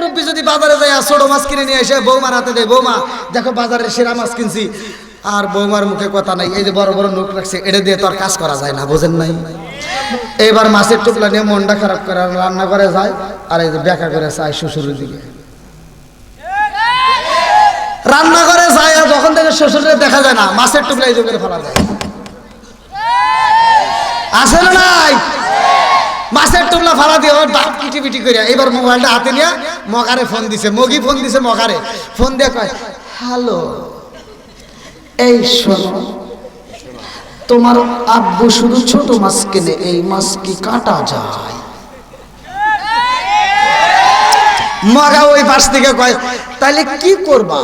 মুরব্বী যদি বাজারে যায় ছোট মাছ কিনে নিয়ে এসে বৌমার হাতে দেয়, বৌমা দেখো বাজারে সেরা মাছ কিনছি, আর বৌমার মুখে কথা নাই, এই যে বড় বড় নোট রাখছে, এটা দিয়ে তো আর কাজ করা যায় না, বোঝেন নাই? এবার মাছের টুকরা নিয়ে মনটা খারাপ করে রান্না করে যায়, আর এই যে ব্যাকা করে চায় শ্বশুরের দিকে, রান্না করে যায়, আর যখন থেকে শ্বশুরে দেখা যায় না, মাছের টুকরা এই করে ফেলা যায়, আসে না নাই? মাছের টুকরা ফালা দিয়ে ওর দাঁত কিটিপিটি করে এবার মোবাইলটা হাতে নিয়ে মগারে ফোন দিছে, মগি ফোন দিছে মগারে, ফোন দিয়ে কয়, হ্যালো, এই শোনো, তোমার আব্বু শুধু ছোট মাছ কিনে, এই মাছ কি কাটা যায়? মগা ওই পাশ থেকে কয়, তাহলে কি করবা?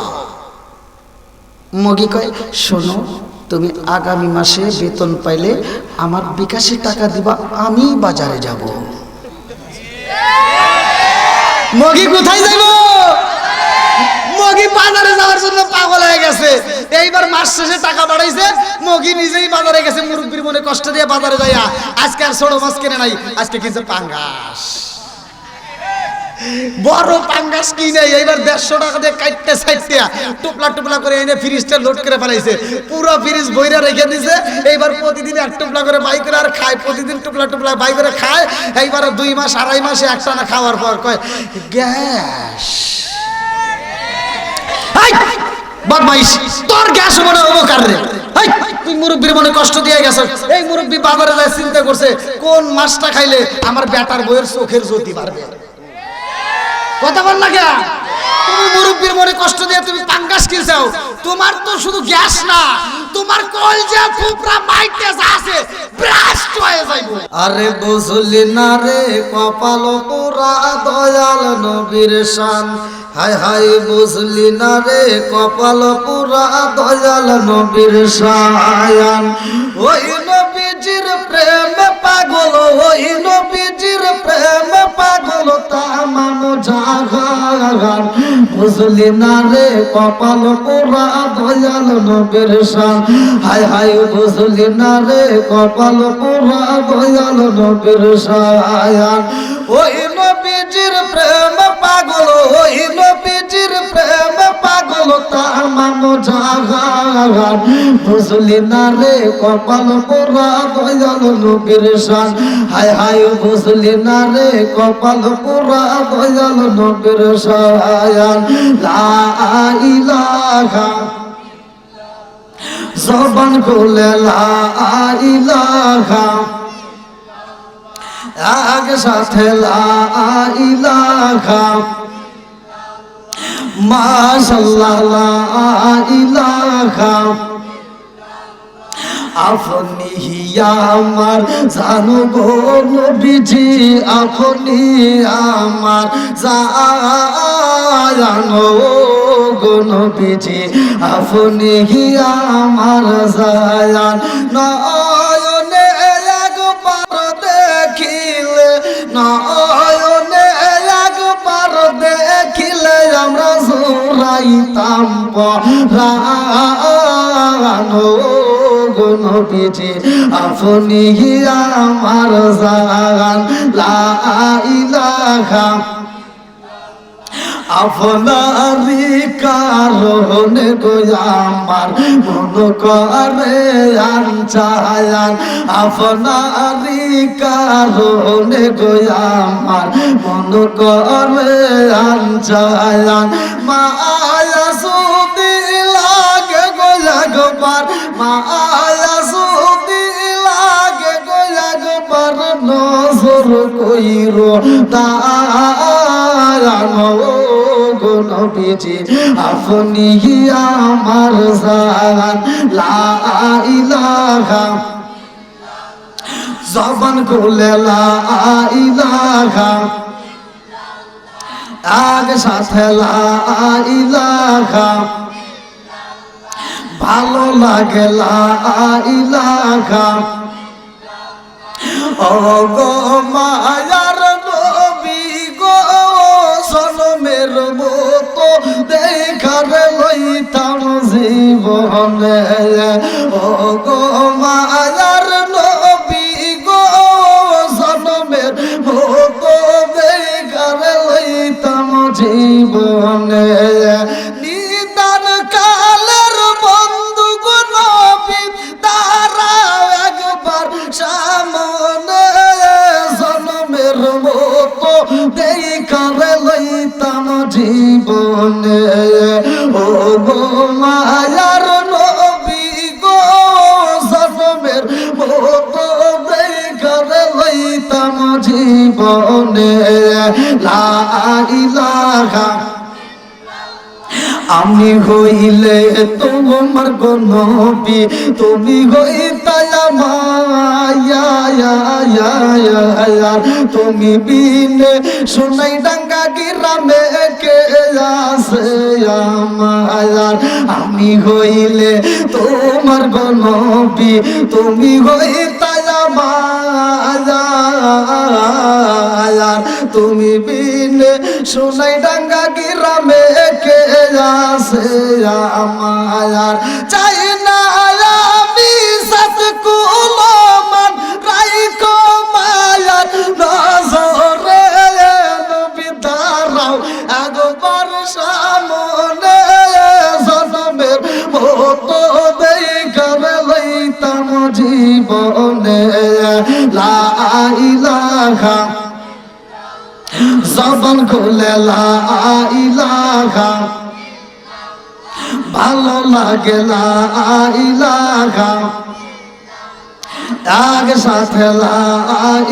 মগি কয়, শোনো, তুমি আগামী মাসে বেতন পাইলে আমার বিকাশে টাকা দিবা, আমি বাজারে যাব। মগি কোথায় যাইব? মগি বাজারে যাওয়ার জন্য পাগল হয়ে গেছে। এইবার মাস শেষে টাকা বাড়াইছে, মগি নিজেই বাজারে গেছে, মুরব্বির মনে কষ্ট দিয়ে বাজারে যাইয়া আজকে আর ছোট মাছ কিনে নাই, আজকে কিনছে পাঙ্গাস, বড় পাঙ্গাস কিনে এইবার 150 টাকা দিয়ে কাটতে সাইতে টুপলা টুপলা করে এনে ফ্রিজটা লোড করে ফেলাইছে, পুরো ফ্রিজ বইরা রেখে দিছে। এইবার প্রতিদিন এক টুপলা করে বাই করে আর খায়, প্রতিদিন টুপলা টুপলা বাই করে খায়। এইবার 2 মাস 2.5 মাসে একটানা খাওয়ার পর কয় গ্যাস। বদমাইশ, তোর গ্যাস মনে উপকার রে, তুই মুরব্বীর মনে কষ্ট দিয়ে গেছ। এই মুরব্বী বাজারে যায় চিন্তা করছে কোন মাছটা খাইলে আমার বেটার বইয়ের চোখের জ্যোতি বাড়বে। কথা বল না কে? তুমি মুরব্বীর মনে কষ্ট দিয়ে তুমি পাঙ্গাস কিনছো, তোমার তো শুধু গ্যাস না, তোমার কলজা ফুপরা মাইতে আছে ব্রাস্ট হয়ে যাইবো। আরে বুঝলি না রে কপাল পুরা দয়াল নবীর শান, হায় হায় বুঝলি না রে কপাল পুরা দয়াল নবীর শান। ওই নবীজির প্রেমে পাগল, ওই নবীজির প্রেমে পাগল তামাম জাহান। বুঝলি না রে কপাল পুরা দয়াল নবীর শান, হায় হায় বুঝলি না রে কপাল পুরা দয়াল নবীর শান। ওই নবীজির প্রেম পাগল, ওই নবীজির প্রেম পাগল তামাম জাহান। বুঝলি না রে কপাল পুরা দয়াল নবীর শান, হায় হায় বুঝলি না রে কপাল পুরা দয়াল নবীর শান। লা ইলাহা, জবান খুলে লা ইলাহা, আগে সাথে লা ইলাহা, মাশাআল্লাহ লা ইলাহা। আপনি আমার জানো গো নবীজি, আপনি আমার জানো গো নবীজি, আপনি আমার জান। নয়নে একবার দেখিলে, নয়নে একবার দেখিলে আমরা জোড়াইতাম পরাণ গো নবীজি, আপনি আমার জান। লা ইলাহা, আপনারি কারণে গো আমার মন করে আনচায়ান, আপনারি কারণে গো আমার মন করে আনচায়ান। মায়া সুদি লাগে গো একবার, মায়া সুদি লাগে গো একবার নজর কইরো তারানো গো নবীজি, আপনি আমার জান। লা ইলাহা, জবান খুলে লা ইলাহা, আগে সাথে লা ইলাহা, ভালো লাগে লা ইলাহা। ও গো মায়ার নবী গো, জনমের মতো দেখার লইতাম জীবনে। ও গো মায়ার নবী গো, জনমের মতো দেখার লইতাম জীবনে নিদান কালের বন্ধু গো নবী দাঁড়াও একবার সামনে জন্মের মতো দেখার লইতাম জীবনে ও গো মায়ার নবী গো জন্মের মতো দেখার লইতাম জীবনে লা ইলাহা আমি হইলে তোমার গো নবী তুমি হইতাই আমার তুমি বিনে সোনাই ডাঙ্গা গ্রামে কে আছে আমার আমি হইলে তোমার গো নবী তুমি হইতাই আমার তুমি বিনে সোনাই ডাঙ্গা গ্রামে কে আছে আমার চাই না আমি সাত কুলমান রাইখো মায়ার নজরে নবী দাঁড়াও একবার সামনে জন্মের মতো দেখার লইতাম জীবনে লা ইলাহা জবান খুলে লা ইলাহা ভালো লাগে লা ইলাহা এক সাথে লা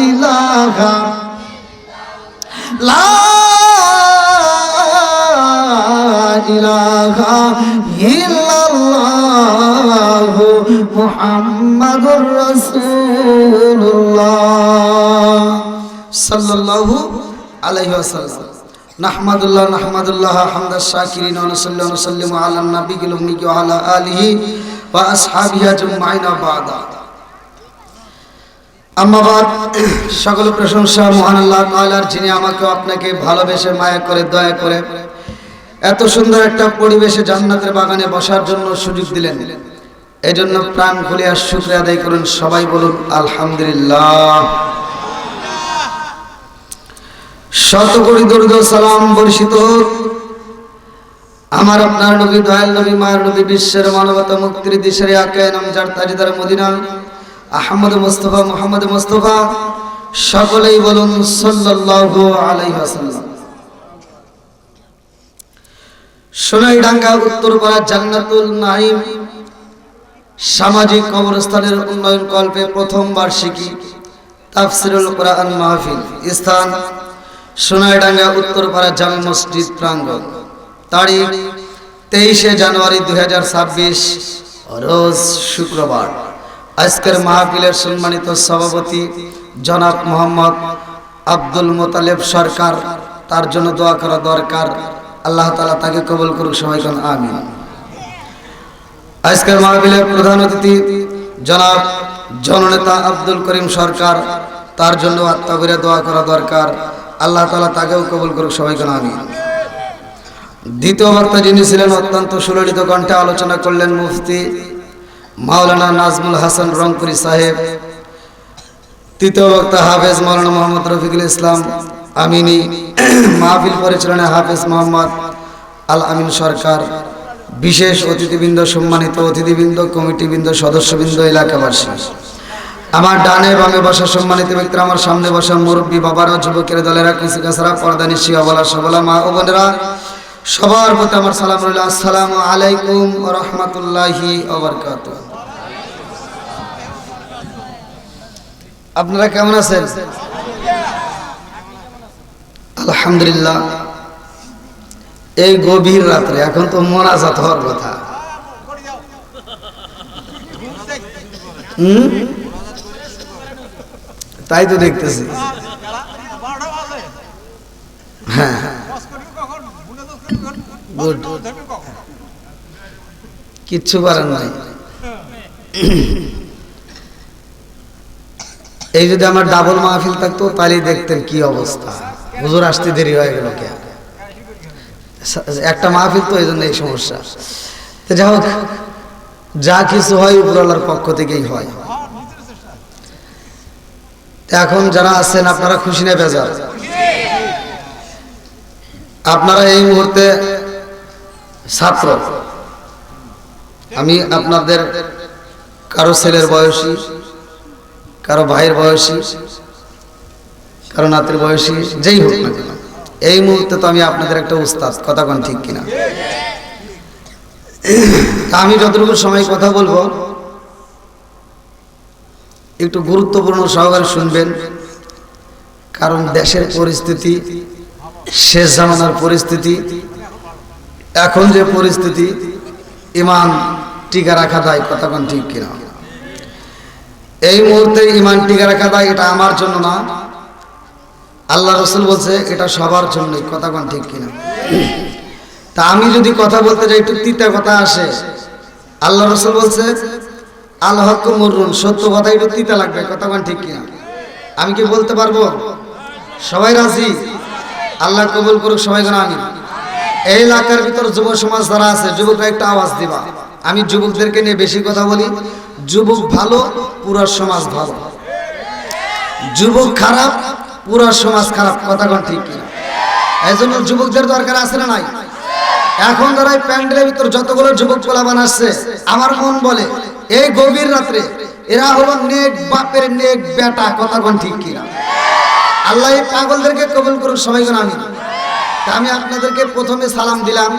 ইলাহা লা ইলাহা ইল্লাল্লাহ মুহাম্মাদুর রাসূলুল্লাহ সাল্লাল্লাহু আলাইহি ওয়াসাল্লাম নাহমাদুল্লাহ হামদাশ শাকিরিন ওয়া নাসাল্লি ওয়া নাসাল্লিমু আলা নাবিয়িল উম্মি ওয়া আলা আলিহি ওয়া আসহাবিহি আজমাইন বা'দা আম্মা বাদ সকল প্রশংসা মহান আল্লাহ তাআলার যিনি আমাকে আপনাকে ভালোবেসে মায়া করে দয়া করে এত সুন্দর একটা পরিবেশে জান্নাতের বাগানে বসার জন্য সুযোগ দিলেন এজন্য প্রাণ খুলে শুকরিয়া আদায় করুন সবাই বলুন আলহামদুলিল্লাহ শত কোটি দরুদ সালাম বর্ষিত আমার আপনার নবী দয়াল নবী মায়ের নবী বিশ্বের মানবতা মুক্তির দিশারি আকায়ে নামজার তাজদার মদিনা আহমদ মুস্তাফা মুহাম্মদ মুস্তাফা সকলেই বলুন সাল্লাল্লাহু আলাইহি ওয়াসাল্লাম সোনাইডাঙ্গা উত্তরপাড়া জান্নাতুল নাঈম সামাজিক কবরস্থানের উন্নয়ন কল্পে প্রথম বার্ষিকী তাফসিরুল কোরআন মাহফিল স্থান সোনাইডাঙ্গা উত্তরপাড়া জামে মসজিদ প্রাঙ্গণ তারিখ 23 জানুয়ারি 2026 রোজ শুক্রবার আজকের মাহফিলের সম্মানিত সভাপতি জনাব মোহাম্মদ আব্দুল মোতালেব সরকার তার জন্য দোয়া করা দরকার আল্লাহ তাআলা তাকে কবুল করুক সবাই বলুন আমিন আজকের মাহফিলের প্রধান অতিথি জনাব জননেতা আব্দুল করিম সরকার তার জন্য আত্মাবরে দোয়া করা দরকার আল্লাহ তাআলা তাকেও কবুল করুক সবাই বলুন আমিন দ্বিতীয় বক্তা যিনি ছিলেন অত্যন্ত সুললিত কণ্ঠে আলোচনা করলেন মুফতি মাওলানা নাজমুল হাসান রংপুরি সাহেব তৃতীয় বক্তা হাফেজ মাওলানা মোহাম্মদ রফিকুল ইসলাম আমিনী মাহফিল পরিচালনায় হাফেজ মোহাম্মদ আল আমিন সরকার বিশেষ অতিথিবৃন্দ সম্মানিত অতিথিবৃন্দ কমিটিবৃন্দ সদস্যবৃন্দ এলাকাবাসী আমার ডানে বামে বসা সম্মানিত ব্যক্তিরা আমার সামনে বসা মুরব্বী বাবারা যুবকের দলেরা কৃষি কাছারা পর্দা নিশি অবলা সবলা মা ও বোনেরা সবার প্রতি আমার সালাম রইল আসসালামু আলাইকুম ওয়া রাহমাতুল্লাহি ওয়া বারাকাতুহু আপনারা কেমন আছেন আলহামদুলিল্লাহ এই গভীর রাত্রে এখন তো মোনাজাত হওয়ার কথা তাই তো দেখতেছি হ্যাঁ গুড কিচ্ছু করার নাই এই যদি আমার ডাবল মাহফিল থাকতো তাহলে দেখতেন কি অবস্থা হুজুর আসতে দেরি হয়ে গেল কে একটা মাহফিল তো এই জন্য এই সমস্যা তো যাই হোক যা কিছু হয় উপরওয়ালার পক্ষ থেকেই হয় এখন যারা আছেন আপনারা খুশি না বেজার আপনারা এই মুহূর্তে ছাত্র, আমি আপনাদের কারো ছেলের বয়সী, কারো ভাইয়ের বয়সী, কারো নাতির বয়সী, যেই হোক না কেন, এই মুহূর্তে তো আমি আপনাদের একটা উস্তাদ, কথা কোন ঠিক কিনা? আমি যতটুকু সময় কথা বলবো একটু গুরুত্বপূর্ণ সহকারে শুনবেন, কারণ দেশের পরিস্থিতি, শেষ জামানার পরিস্থিতি, এখন যে পরিস্থিতি, ইমান টিকা রাখা দায়, কথা কোন ঠিক কিনা? এই মুহূর্তে ইমান টিকা রাখা দায়, এটা আমার জন্য না, আল্লাহ রসুল বলছে এটা সবার জন্যই, কথা কোন ঠিক কিনা? তা আমি যদি কথা বলতে যাই একটু তিতা কথা আসে। আল্লাহ রসুল বলছে আল হক মুররুন, সত্য কথা একটু তিতা লাগবে, কথা কোন ঠিক কিনা? আমি কি বলতে পারবো? সবাই রাজি? আল্লাহ কবুল করুক সবাই যেন আমিন। এই এলাকার ভিতর যুব সমাজ যারা আছে, যুবকরা একটা আওয়াজ দিবা। আমি যুবকদেরকে নিয়ে বেশি কথা বলি। যুবক ভালো, পুরো সমাজ ভালো। যুবক খারাপ, পুরো সমাজ খারাপ, কথা কোন ঠিক কিনা? এই জন্য যুবকদের দরকার আছে না নাই? এখন যারা প্যান্ডেলের ভিতর যতগুলো যুবক পোলাপান আসছে, আমার মন বলে এই গভীর রাত্রে এরা হলো নেক বাপের নেক বেটা, কথা কোন ঠিক কিনা? আল্লাহ এই পাগলদেরকে কবুল করুক সবাই যেন আমিন। তা আমি আপনাদেরকে প্রথমে সালাম দিলাম।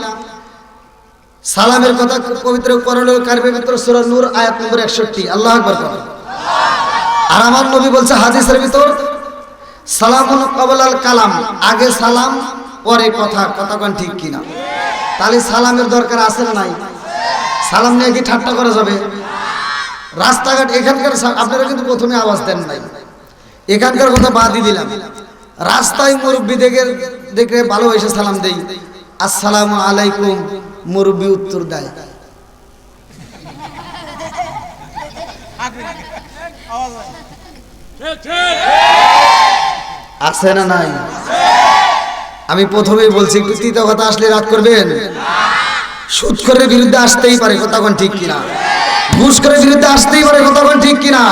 সালামের কথা পবিত্র কোরআনুল কারীমের ভিতর সূরা নূর আয়াত নম্বর 61, আল্লাহু আকবার। আর আমার নবী বলছে হাদিসের ভিতর সালামুন ক্বাবলাল কালাম, আগে সালাম পরে কথা, কথা কোন ঠিক কিনা? তাহলে সালামের দরকার আছে না নাই? সালাম নিয়ে কি ঠাট্টা করা যাবে? রাস্তাঘাট এখানকার আপনারা কিন্তু প্রথমে আওয়াজ দেন নাই, এখানকার কথা বাদই দিলাম। রাস্তায় মুরব্বী দেখে ভালোবেসে সালাম দেই, আসসালামু আলাইকুম, মুরব্বী উত্তর দেয় আছে না নাই? আমি প্রথমেই বলছি একটু তিতা কথা আসলে রাত করবেন। সুদখোরের বিরুদ্ধে আসতেই পারে, কথা কোন ঠিক কিনা? ঘুষখোরের বিরুদ্ধে আসতেই পারে, কথা কোন ঠিক কিনা?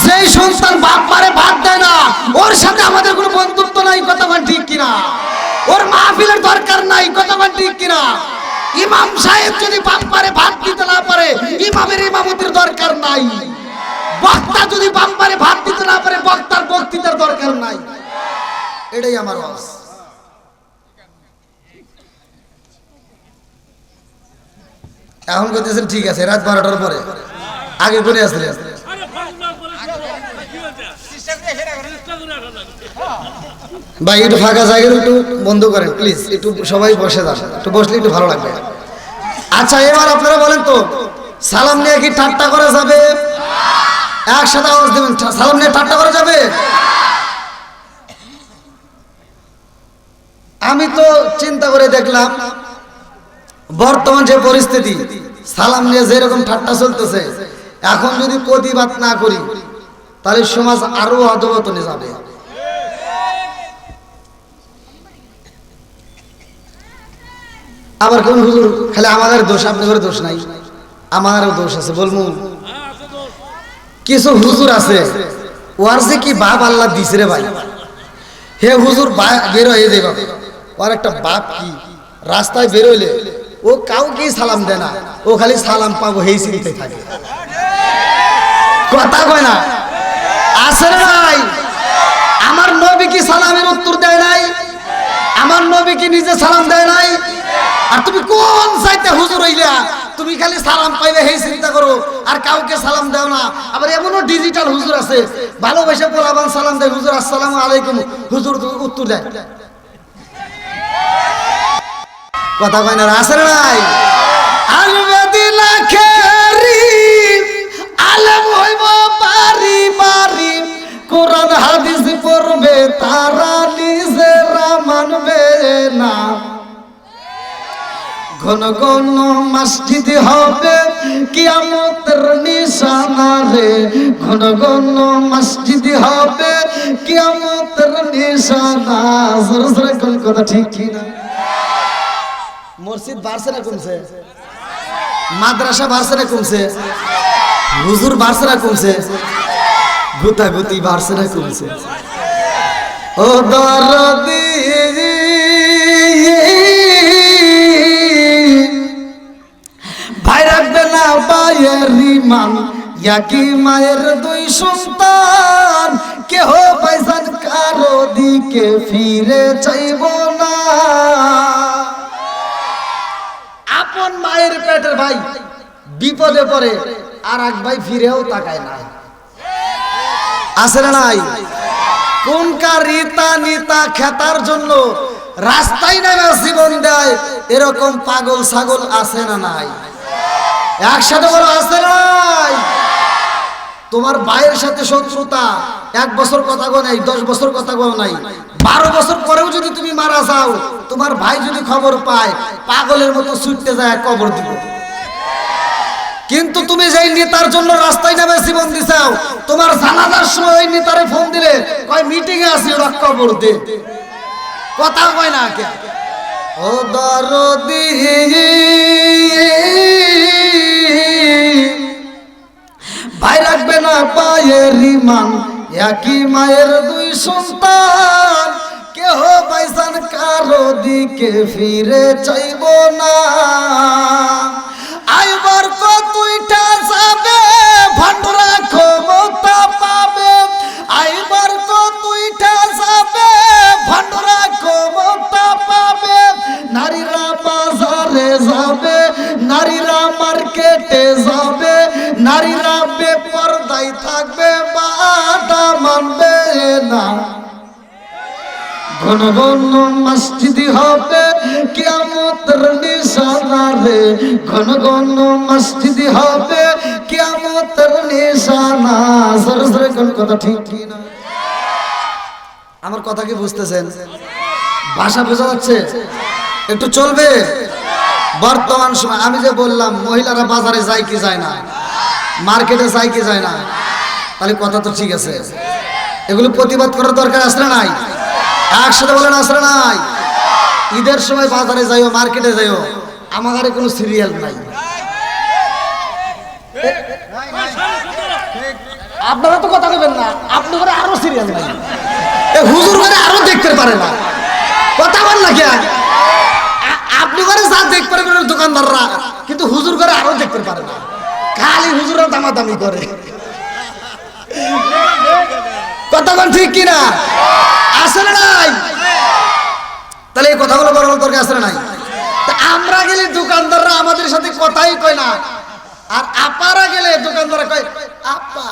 যেই সন্তান বাপ মারে ভাত দেয় না, ওর সাথে আমাদের কোনো বন্ধুত্ব নাই, কথা কোন ঠিক কিনা? ওর মাহফিলের দরকার নাই, কথা কোন ঠিক কিনা? ইমাম সাহেব যদি বাপ মারে ভাত দিতে না পারে, ইমামের ইমামতির দরকার নাই। বক্তা যদি বাপ মারে ভাত দিতে না পারে, বক্তার বক্তৃতার দরকার নাই। এটাই আমার ওয়াজ। এখন বলতেছেন ঠিক আছে, রাত 12টার পরে, আগে করে আসলে ভাই একটু ফাঁকা জায়গা একটু বন্ধ করেন প্লিজ, একটু সবাই বসে যান, একটু বসলে একটু ভালো লাগবে। আচ্ছা এবার আপনারা বলেন তো, সালাম নিয়ে কি ঠাট্টা করা যাবে? একসাথে আওয়াজ দেবেন, সালাম নিয়ে ঠাট্টা করা যাবে? আমি তো চিন্তা করে দেখলাম বর্তমান যে পরিস্থিতি, সালাম নিয়ে যেরকম ঠাট্টা চলতেছে, এখন যদি প্রতিবাদ না করি তাহলে সমাজ আরো অধঃপতনে যাবে। আবার কোন হুজুর খালি আমাদের দোষ, আপনাদের দোষ নাই, আমারও দোষ আছে বলবো। কিছু হুজুর আছে ওর যে কি বাপ আল্লাহ দিছে রে ভাই, হে হুজুর বের হয়ে যাবে, ওর একটা বাপ কি, রাস্তায় বেরোইলে ও কাউকে সালাম দেয় না, ও খালি সালাম পাবো এই চিন্তায় থাকে, কথা কয় না? আছে না ভাই? আমার নবী কি সালামের উত্তর দেয় নাই? আমার নবী কি নিজে সালাম দেয় নাই? আর তুমি কোন চাইতে হুজুর হইলা, তুমি খালি সালাম পাইবে এই চিন্তা করো, আর কাউকে সালাম দাও না। আবার এমনও ডিজিটাল হুজুর আছে, ভালোবেসে পোলাবান সালাম দেয়, হুজুর আসসালামু আলাইকুম, হুজুর উত্তর দেয়, কথা কয় না? আছে না নাই? আলবেদিলা খেরি আলেম হইব বাড়ি বাড়ি, কোরআন হাদিস পড়বে তারা নিজেরা মানবে না। ঘন ঘন মসজিদ হবে কিয়ামতের নিশানা রে, ঘন ঘন মসজিদ হবে কিয়ামতের নিশানা। জোরে জোরে কোন কথা ঠিক কি না? মসজিদ বাড়ছে না কমছে? মাদ্রাসা বাড়ছে না কমছে? হুজুর বাড়ছে না কমছে? গুতাগুতি বাড়ছে না কমছে? ও দরদি একই মায়ের দুই সন্তান, কেহ ভাইজান কারো দিকে ফিরে চাইব না। আপন মায়ের পেটের ভাই বিপদে পড়ে আর এক ভাই ফিরেও তাকায় না, আছে না নাই? কোনকার রিতা নিতা খেতার জন্য রাস্তায় নেমে জীবন দেয়, এরকম পাগল ছাগল আছে না নাই? একসাথে বলো, আছে না নাই? তোমার ভাইয়ের সাথে শত্রুতা 1 বছর কথা গো নাই, 10 বছর কথা গো নাই, 12 বছর পরেও যদি তুমি মারা যাও, তোমার ভাই যদি খবর পায় পাগলের মতো ছুটতে যায় কবর দিব। কিন্তু তুমি যেই নেতার জন্য রাস্তায় নেমে জীবন দিছাও, তোমার জানাজার সময় ওই নেতারে ফোন দিলে কয় মিটিং এ আছি, ওরা কবর দে, কথা কয় না কে? ও দরদি ভাই রাখবে না পায়ের রিমান, একই মায়ের দুই সন্তান, কেহ ভাইজান কারো দিকে ফিরে চাইব না। আইবার কতইটা যাবে ভান্ডরা ক্ষমতা পাবে, আইবার কতইটা যাবে ভান্ডরা ক্ষমতা পাবে। নারীরা বাজারে যাবে, নারীরা মার্কেটে যাবে, নারীরা বেপরদায় থাকবে, বাধা মানবে না। ঘন ঘন মসজিদি হবে কিয়ামতের নিশানা রে, ঘন ঘন মসজিদি হবে কিয়ামতের নিশানা। সরে সরে কোন কথা ঠিক কি না? আমার কথা কি বুঝতেছেন? ভাষা বোঝা যাচ্ছে? একটু চলবে। বর্তমান সময় আমি যে বললাম মহিলারা বাজারে যায় কি যায় না, মার্কেটে যায় কি যায় না, তাহলে কথা তো ঠিক আছে। এগুলো প্রতিবাদ করার দরকার আছে না নাই? একসাথে বলেন, আছে না নাই? ঈদের সময় বাজারে যাইও, মার্কেটে যাইও, আমার কোনো সিরিয়াল নাই। আপনারা তো কথা বলবেন না, আপনি করে আরো সিরিয়াল নাই, হুজুর করে আরো দেখতে পারে না, কথা বল না কে? আপনি করে যা দেখতে পারবেন দোকানদাররা, কিন্তু হুজুর করে আরো দেখতে পারে না, খালি হুজুররা দামাদামি করে, কথা বল ঠিক কিনা? আসলে নাই? তাহলে এই কথাগুলো বলার দরকার আছে না নাই? আমরা গেলে দোকানদাররা আমাদের সাথে কথাই কয় না, আর আপারা গেলে দোকানদাররা কয় আপা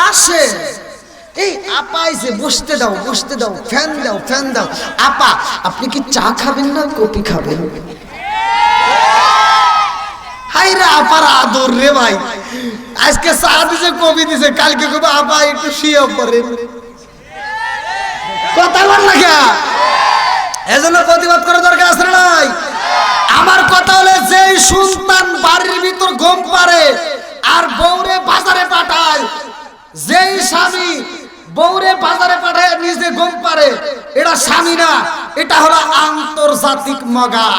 আসে, এই আপা আইছে, বসতে দাও বসতে দাও, ফ্যান দাও ফ্যান দাও। আপা আপনি কি চা খাবেন না কফি খাবেন? হাই রে আপার আদর রে ভাই, আজকে চা দিছে কফি দিছে, কালকে কবে আপা একটু শুয়ে পড়েন, কথা বল না কে? এজন্য প্রতিবাদ করার দরকার আছে না নাই? আমার কথা হলো, যেই সন্তান বাড়ির ভিতর ঘুম পারে আর বউরে বাজারে পাঠায়, যেই স্বামী বউরে বাজারে পাঠায় নিজে ঘুম পারে, এটা স্বামী না, এটা হলো আন্তর্জাতিক মগা,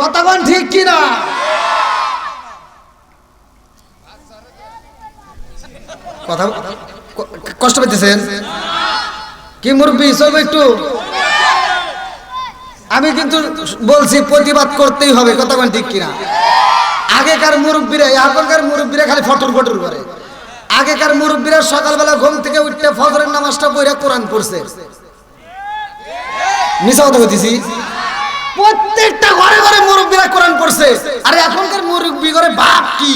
কথা বল ঠিক কিনা? কথা কষ্ট পেতেছেন কি মুরব্বী? চলবে একটু, আমি কিন্তু বলছি প্রতিবাদ করতেই হবে, কথা বল ঠিক কিনা? আগেকার মুরব্বীরা, এখনকার মুরব্বীরা খালি ফটর ফটর করে। আগেকার মুরব্বীরা সকালবেলা ঘুম থেকে উঠতে ফজরের নামাজটা পড়ে কোরআন পড়ছে, মিছা কথা বলতেছি? প্রত্যেকটা ঘরে ঘরে মুরব্বীরা কোরআন পড়ছে। আর এখনকার মুরব্বী ঘরে বাপ কি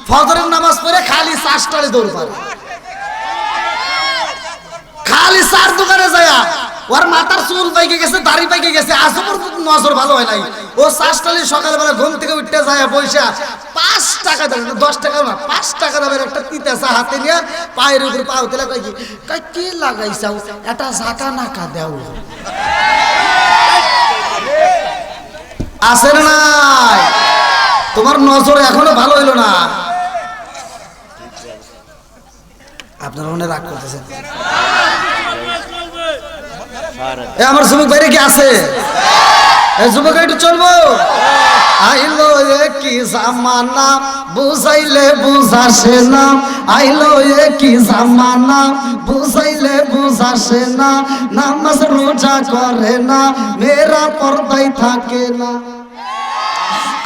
ফজরের নামাজ পড়ে খালি চাষটারে দৌড় পারে, খালি চার দোকানে যায়, ওর মাথার চুল পাইকে গেছে, দাড়ি পাইকে গেছে, আজও পর্যন্ত নজর ভালো হয় নাই। ও চাষটালি সকালবেলা ঘুম থেকে উঠতে যায়, পয়সা 5 টাকা দেবে, 10 টাকা না, 5 টাকা দেবে একটা তিতা চা হাতে নিয়ে পায়ের উপরে পা হতে লাগাই, কি লাগাইছাও এটা ঝাঁকা নাকা দেও, আছে না নাই? তোমার নজর এখনো ভালো হইলো না, আপনারা মনে রাগ করতেছেন। আমার যুবক বাইরে কি আছে? যুবক একটু চলবো। আইলো কি জামানা বুঝাইলে বুঝাসে না, আইলো কি জামানা বুঝাইলে বুঝাসে না, নামাজ রোজা করে না, মেয়েরা পর্দায় থাকে না।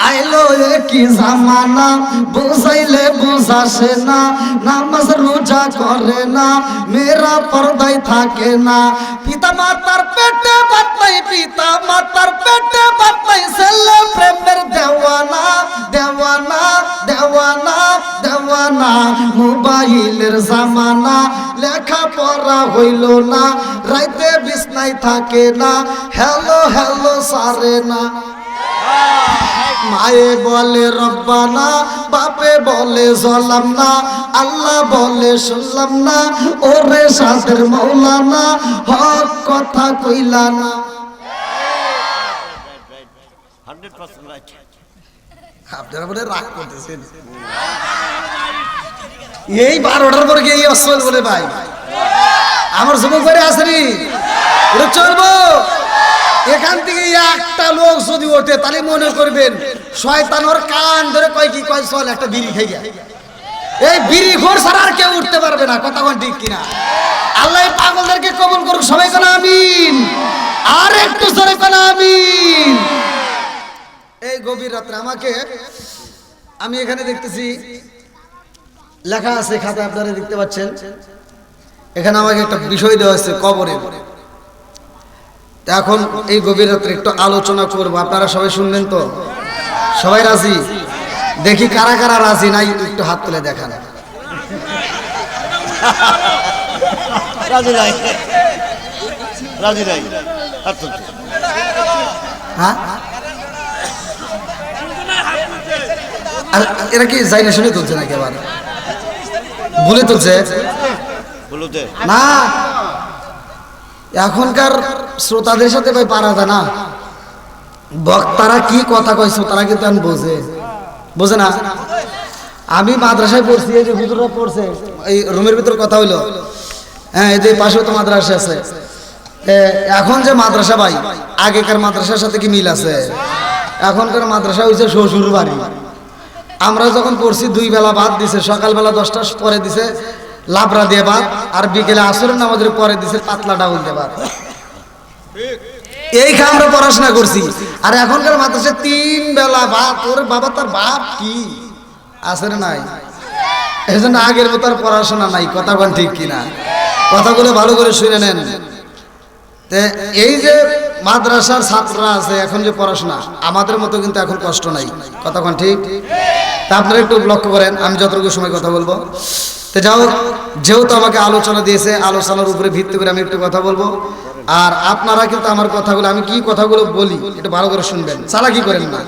আইলো কি জামানা, বুঝাইলে বুঝাসে না, নামাজ রোজা করে না, মেয়েরা পর্দায় থাকে না। পিতা মাতার পেটে ভাত নাই, পিতা মাতার পেটে ভাত নাই, ছেলে প্রেমের দেওয়ানা দেওয়ানা দেওয়ানা দেওয়ানা। মোবাইলের জামানা, লেখা পড়া হইল না, রাইতে বিছনায় থাকে না, হ্যালো হ্যালো সারে না। মায়ে বলে রব্বানা, বাপে বলে জলাম না, আল্লাহ বলে শুনলাম না, ওরে সাদের মৌলানা, হক কথা কইলা না। 100% রাইট। আপনারা বলে রাগ করতেছেন, এই 12টার পরে গিয়ে এই অসল বলে ভাই আমার যুবক ভাই আসেনি, এটা চলবো। এখান থেকে একটা লোক যদি ওঠে তাহলে মনে করবেন শয়তান ওর কান ধরে কয় কি কয় চল একটা বিড়ি খাই গা। এই বিড়ি ঘোর ছাড়া আর কেউ উঠতে পারবে না, কথা কোন ঠিক কিনা? আল্লাহ পাগলদেরকে কবুল করুক, সবাই কোন আমিন, আর একটু জোরে কোন আমিন। এই গভীর রাত্রে আমাকে, আমি এখানে দেখতেছি লেখা আছে খাতায়, আপনারা দেখতে পাচ্ছেন, এখানে আমাকে একটা বিষয় দেওয়া হয়েছে কবরের। এখন এই গভীর রাত্রে একটু আলোচনা করব, আপনারা সবাই শুনবেন তো? সবাই রাজি? দেখি কারা কারা রাজি নাই, একটু হাত তুলে দেখান। রাজি নাই, রাজি নাই, হাত তুলছে। হ্যাঁ, আর এরা কি যাই না শুনে তুলছে নাকি আবার ভুলে তুলছে? বলতে না, এখনকার শ্রোতাদের সাথে ভাই পারা যায় না, বক্তারা কি কথা কয় শ্রোতারা কিন্তু আমি বোঝে না। আমি মাদ্রাসায় পড়ছি, এই যে হুজুররা পড়ছে, এই রুমের ভিতর কথা হইলো, হ্যাঁ এই যে পাশেও তো মাদ্রাসা আছে। এখন যে মাদ্রাসা ভাই, আগেকার মাদ্রাসার সাথে কি মিল আছে? এখনকার মাদ্রাসা হয়েছে শ্বশুর বাড়ি। আমরা যখন পড়ছি 2 বেলা ভাত দিছে, সকালবেলা 10টার পরে দিছে লাবড়া দিয়ে ভাত, আর বিকেলে আসরের নামাজের পরে দিছে পাতলা ডাউল দিয়ে ভাত। এই খা আমরা পড়াশোনা করছি। আর এখনকার মাদ্রাসায় 3 বেলা ভাত। ওর বাবা, তার বাপ কি আসের নাই, এই জন্য আগের মতো আর পড়াশোনা নাই, কথা কোন ঠিক কিনা? কথাগুলো ভালো করে শুনে নেন। এই যে মাদ্রাসার ছাত্ররা আছে এখন যে পড়াশোনা, আমাদের মতো কিন্তু এখন কষ্ট নাই, কথা কোন ঠিক? তা আপনারা একটু লক্ষ্য করেন, আমি যতটুকু সময় কথা বলবো। তো যাও, যেহেতু আমাকে আলোচনা দিয়েছে, আলোচনার উপরে ভিত্তি করে আমি একটু কথা বলবো। আর আপনারা কিন্তু আমার কথাগুলো, আমি কি কথাগুলো বলি একটু ভালো করে শুনবেন, চালাকি করেন না।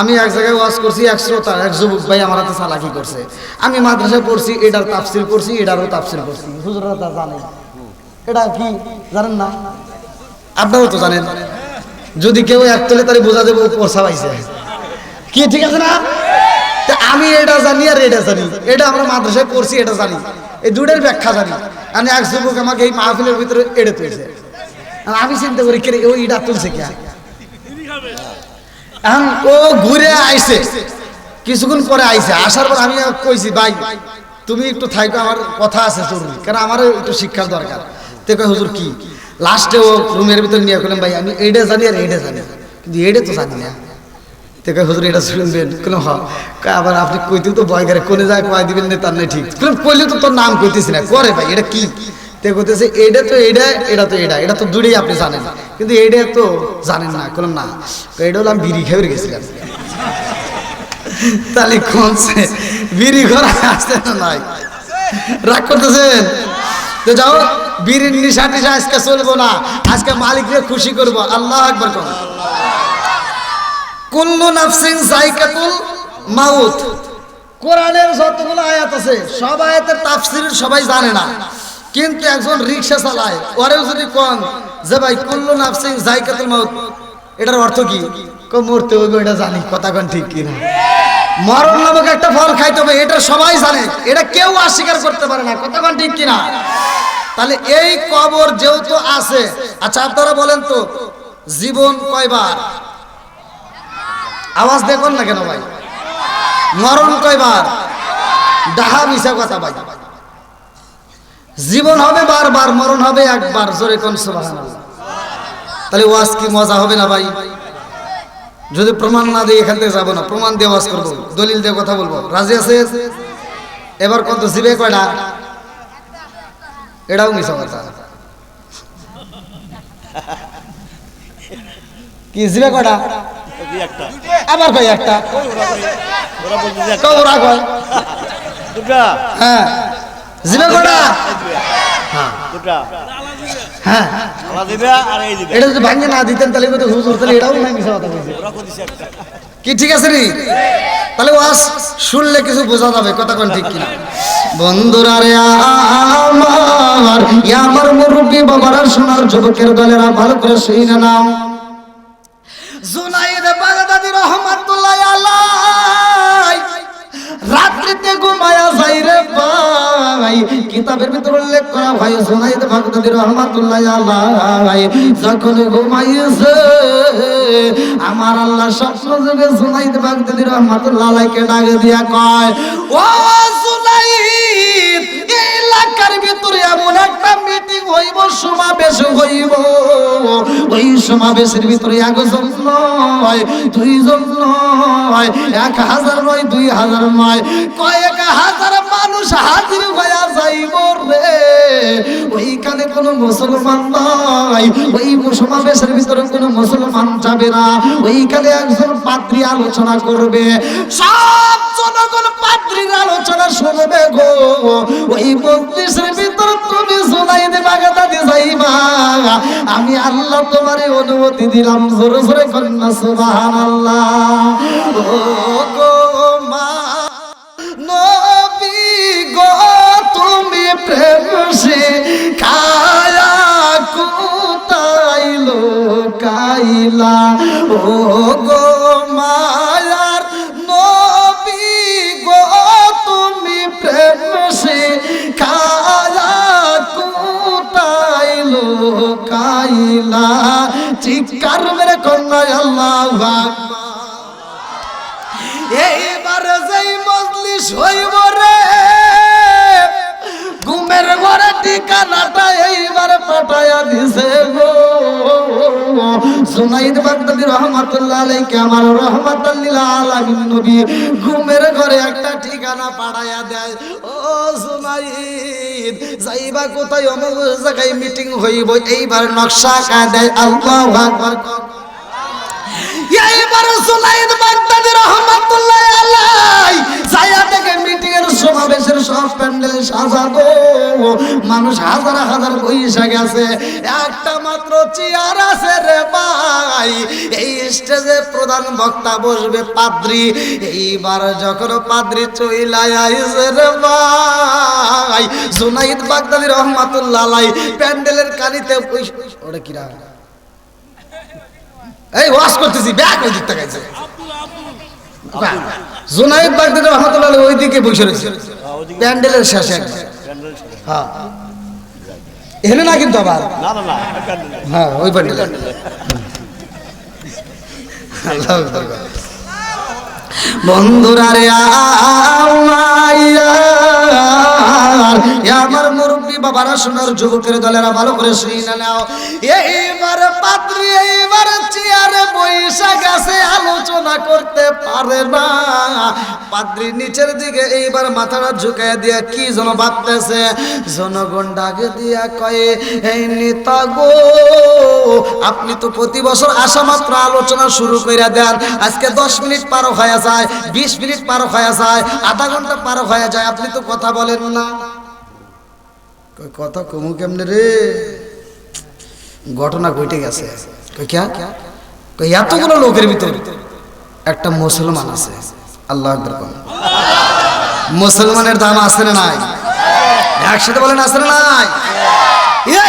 আমি এক জায়গায় ওয়াজ করছি, এক শ্রোতা, এক যুবক ভাই আমার হাতে চালাকি করছে। আমি মাদ্রাসায় পড়ছি, এটার তাফসির করছি, এটারও তাফসির করছি, হুজুররা তা জানে। এটা কি জানেন না? আপনারাও তো জানেন। যদি কেউ এক তোলে তাহলে বোঝা যাবে পয়সা পাইছে কি, ঠিক আছে না? আমি এটা জানি আর এটা জানি, এটা আমরা মাদ্রাসায় পড়ছি এটা জানি, এই দুটোর ব্যাখ্যা জানি। আমি এক যুবক আমাকে এই মাহফিলের ভিতরে এড়ে তুলছে, আমি চিন্তা করি কে ওই এটা তুলছে কে। এখন ও ঘুরে আইছে, কিছুক্ষণ পরে আইছে, আসার পর আমি কইছি ভাই তুমি একটু থাকো, আমার কথা আছে জরুরি, কারণ আমারও একটু শিক্ষার দরকার। তো কয় হুজুর কি? লাস্টে ও রুমের ভিতর নিয়ে করলাম ভাই আমি এইটা জানি আর এইটা জানি, কিন্তু এইটা তো জানি না। তো কয় হুজুর এটা শুনবেন? কোনো আবার আপনি কইতেও তো ভয় করে, কোনে যায় কয় দিবেন না তার নাই ঠিক, কইলে তো তোর নাম কইতেছি না, করে ভাই এটা কি? তে কইতেছে এইটা তো এইটা, এটা তো এটা, এটা তো দুটোই আপনি জানেন, কিন্তু এইটা তো জানেন না। করলাম না, এইটা হলো আমি বিড়ি খেয়ে গেছিলাম। তাহলে কোনছে বিড়ি ঘর আসতে না নাই, রাগ করতেছেন? তো যাও, বিড়ির নিশা টিশা আজকে চলবো না, আজকে মালিককে খুশি করবো। আল্লাহ আকবার কোন। কুল্লু নাফসিন যায়কাতুল মাউত। কোরআনের যতগুলো আয়াত আছে সব আয়াতের তাফসীর সবাই জানে না, কিন্তু একজন রিকশা চালায়, ওরেও যদি কোন যে ভাই কুল্লু নাফসিন যায়কাতুল মাউত, এটার অর্থ কি? মরতে হইবে, এটা জানি, কথা কোন ঠিক কিনা? মরণ নামক একটা ফল খাইতে হবে, এটা সবাই জানে, এটা কেউ অস্বীকার করতে পারে না, কথা কোন ঠিক কিনা? তাহলে এই কবর যেহেতু আছে, আচ্ছা আপনারা বলেন তো জীবন কয়বার? আওয়াজ দেখুন না কেন ভাই? মরণ কয়বার? ডাহা মিশা কথা ভাই। জীবন হবে বারবার, মরণ হবে একবার, জোরে কোন সুবহানাল্লাহ। তাহলে ওয়াজ কি মজা হবে না ভাই? যদি প্রমাণ না দিই এখান থেকে যাবো না, প্রমাণ দিয়ে ওয়াজ করবো, দলিল দিয়ে কথা বলবো। রাজি আছে? এবার কত জিবে কয়টা? এটাও মিশা কথা। কি জিবে কয়টা? দুই একটা। আবার কয় একটা। ওরা বলছে যে তো ওরা কয় দুটা। হ্যাঁ জিবে কয়টা? হ্যাঁ দুটা। হ্যাঁ ওরা দিবে আর এই দিবে। এটা যদি ভাঙে না দিতেন তাহলে কিন্তু হুজুর তাহলে এটাও না মিশা কথা বলছে। ওরা কইছে একটা। কি ঠিক আছে রে? তাহলে ওয়াজ শুনলে কিছু বোঝা যাবে, কথা কোন ঠিক কিনা? বন্ধুরা রে আমার, আমার মুরব্বি বাবারা, সোনার যুবকের দলেরা, ভালো করে শুনে নাও। জুনাইদ বাগদাদি রহমাতুল্লাহ আলাইহি রাত্রিতে ঘুমায়া যায় রে ভাই। কিতাবের ভিতর উল্লেখ করা ভাই জুনাইদ বাগদাদি রহমাতুল্লাহ আলাইহি যখন ঘুমাইছে, আমার আল্লাহ স্বপ্ন যোগে জুনাইদ বাগদাদি রহমাতুল্লাহ আলাইহিকে ডাক দিয়া কয়, ও জুনাইদ, এই এলাকার ভিতরে এমন একটা মিটিং হইব, সমাবেশ হইব। ওই সমাবেশের ভিতরে একজন নয়, দুইজন নয়, 1000 নয়, 2000 নয়, কয়েক হাজার মানুষ হাজির হইয়া যাইব রে। ওইখানে কোনো মুসলমান নয়, ওই সমাবেশের ভিতরে কোনো মুসলমান যাবে না। ওইখানে একজন পাদ্রী আলোচনা করবে, সব জনগণ পাদ্রীর আলোচনা শুনবে গো। ওই মজলিসের ভিতর তুমি জুনাইদ বাগদাদি যাইবা, আমি আল্লাহ তোমারে অনুমতি দিলাম। জোরে জোরে কন্যা সুবহানাল্লাহ। ও গো মা নবী গো, তুমি প্রেম শিখায়া কোথায় লুকাইলা। ও গো মায়ার নবী গো, তুমি প্রেম শিখায়া কোথায় লুকাইলা। চিৎকার মেরে কন্যা আল্লাহু আকবার। এইবার যেই মজলিস হইব রে, ঘুমের ঘরে ঠিকানাটা এইবার পাঠায়া দিছে গো। জুনাইদ বাগদাদি রহমাতুল্লাহ আলাইহি, আমার রহমাতুল লিল আলামিন নবী ঘুমের ঘরে একটা ঠিকানা পাঠায়া দেয়। ও জুনাইদ, যাইবা কোথায়? অমুক জায়গায় মিটিং হইব। এইবার নকশা আঁকা দেয়। আল্লাহু আকবার। এইবার জুনাইদ বাগদাদি রহমাতুল্লাহ আলাইহি যায়া দেখে মিটিং এর সমাবেশের সব প্যান্ডেল সাজানো, মানুষ হাজার হাজার বইসা গেছে, একটা মাত্র চেয়ার আছে রে ভাই। এই স্টেজে প্রধান বক্তা বসবে পাদ্রী। এইবার যখন পাদ্রী চইলা আইছে রে ভাই, জুনাইদ বাগদাদি রহমাতুল্লাহ আলাইহি প্যান্ডেলের কানিতে ওটা কিরা এই ওয়াজ করতেছি, ব্যাক ওই দিক তাকাইছে। জুনাইদ বাগদাদি রহমাতুল্লাহ আলাইহি ওইদিকে বসে রয়েছে প্যান্ডেলের শেষে। হ্যাঁ এখানে না কিন্তু আবার না না না প্যান্ডেল। হ্যাঁ ওই প্যান্ডেলে। বন্ধুরা রে আমার মুরব্বী বাবারা, সোনার যুবকের দলেরা, ভালো করে শুনে নাও। এইবার পাদ্রী এইবার চেয়ারে বইসা গেছে, আলোচনা করতে পারে না। পাদ্রী নিচের দিকে এইবার মাথাটা ঝুঁকাইয়া দিয়া কি যেন ভাবতেছে। জনগণ ডাকে দিয়া কয়ে, এই নেতা গো, আপনি তো প্রতি বছর আসা মাত্র আলোচনা শুরু করে দেন। আজকে 10 মিনিট পারো হয়ে যায়, 20 মিনিট পারো হয়ে যায়, আধা ঘন্টা পারো হয়ে যায়, আপনি তো কথা বলেন না। কথা কমু কেমনে রে? ঘটনা ঘটে গেছে। এতগুলো লোকের ভিতর একটা মুসলমান আছে। আল্লাহু আকবার। মুসলমানের দাম আছে না নাই? একসাথে বলেন আছে না নাই?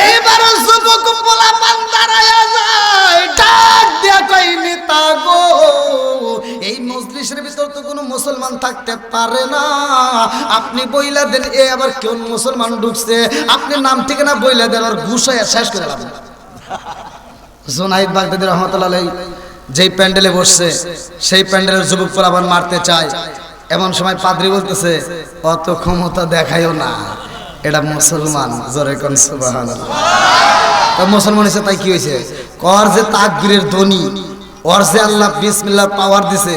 এইবার যুবক পোলা বান্দারায়া যায়, ডাক দিয়া কই, নেতা গো, এই মজলিসের ভিতর তো কোনো মুসলমান থাকতে পারে না, আপনি বইলা দেন। এ আবার কোন মুসলমান ঢুকছে, আপনি নাম ঠিকানা বইলা দেন, আর ঘুষাইয়া শেষ করে দিলাম। জুনাইদ বাগদাদি রহমাতুল্লাহ আলাইহি যেই প্যান্ডেলে বসছে, সেই প্যান্ডেলের যুবক পোলা আবার মারতে চায়। এমন সময় পাদ্রী বলতেছে, অত ক্ষমতা দেখাইও না, এটা মুসলমান। জোরে কোন সুবহানাল্লাহ। তা মুসলমান এসে তাই কি হয়েছে? কর যে তাকবীরের ধ্বনি ওর যে আল্লাহ বিসমিল্লাহ পাওয়ার দিছে,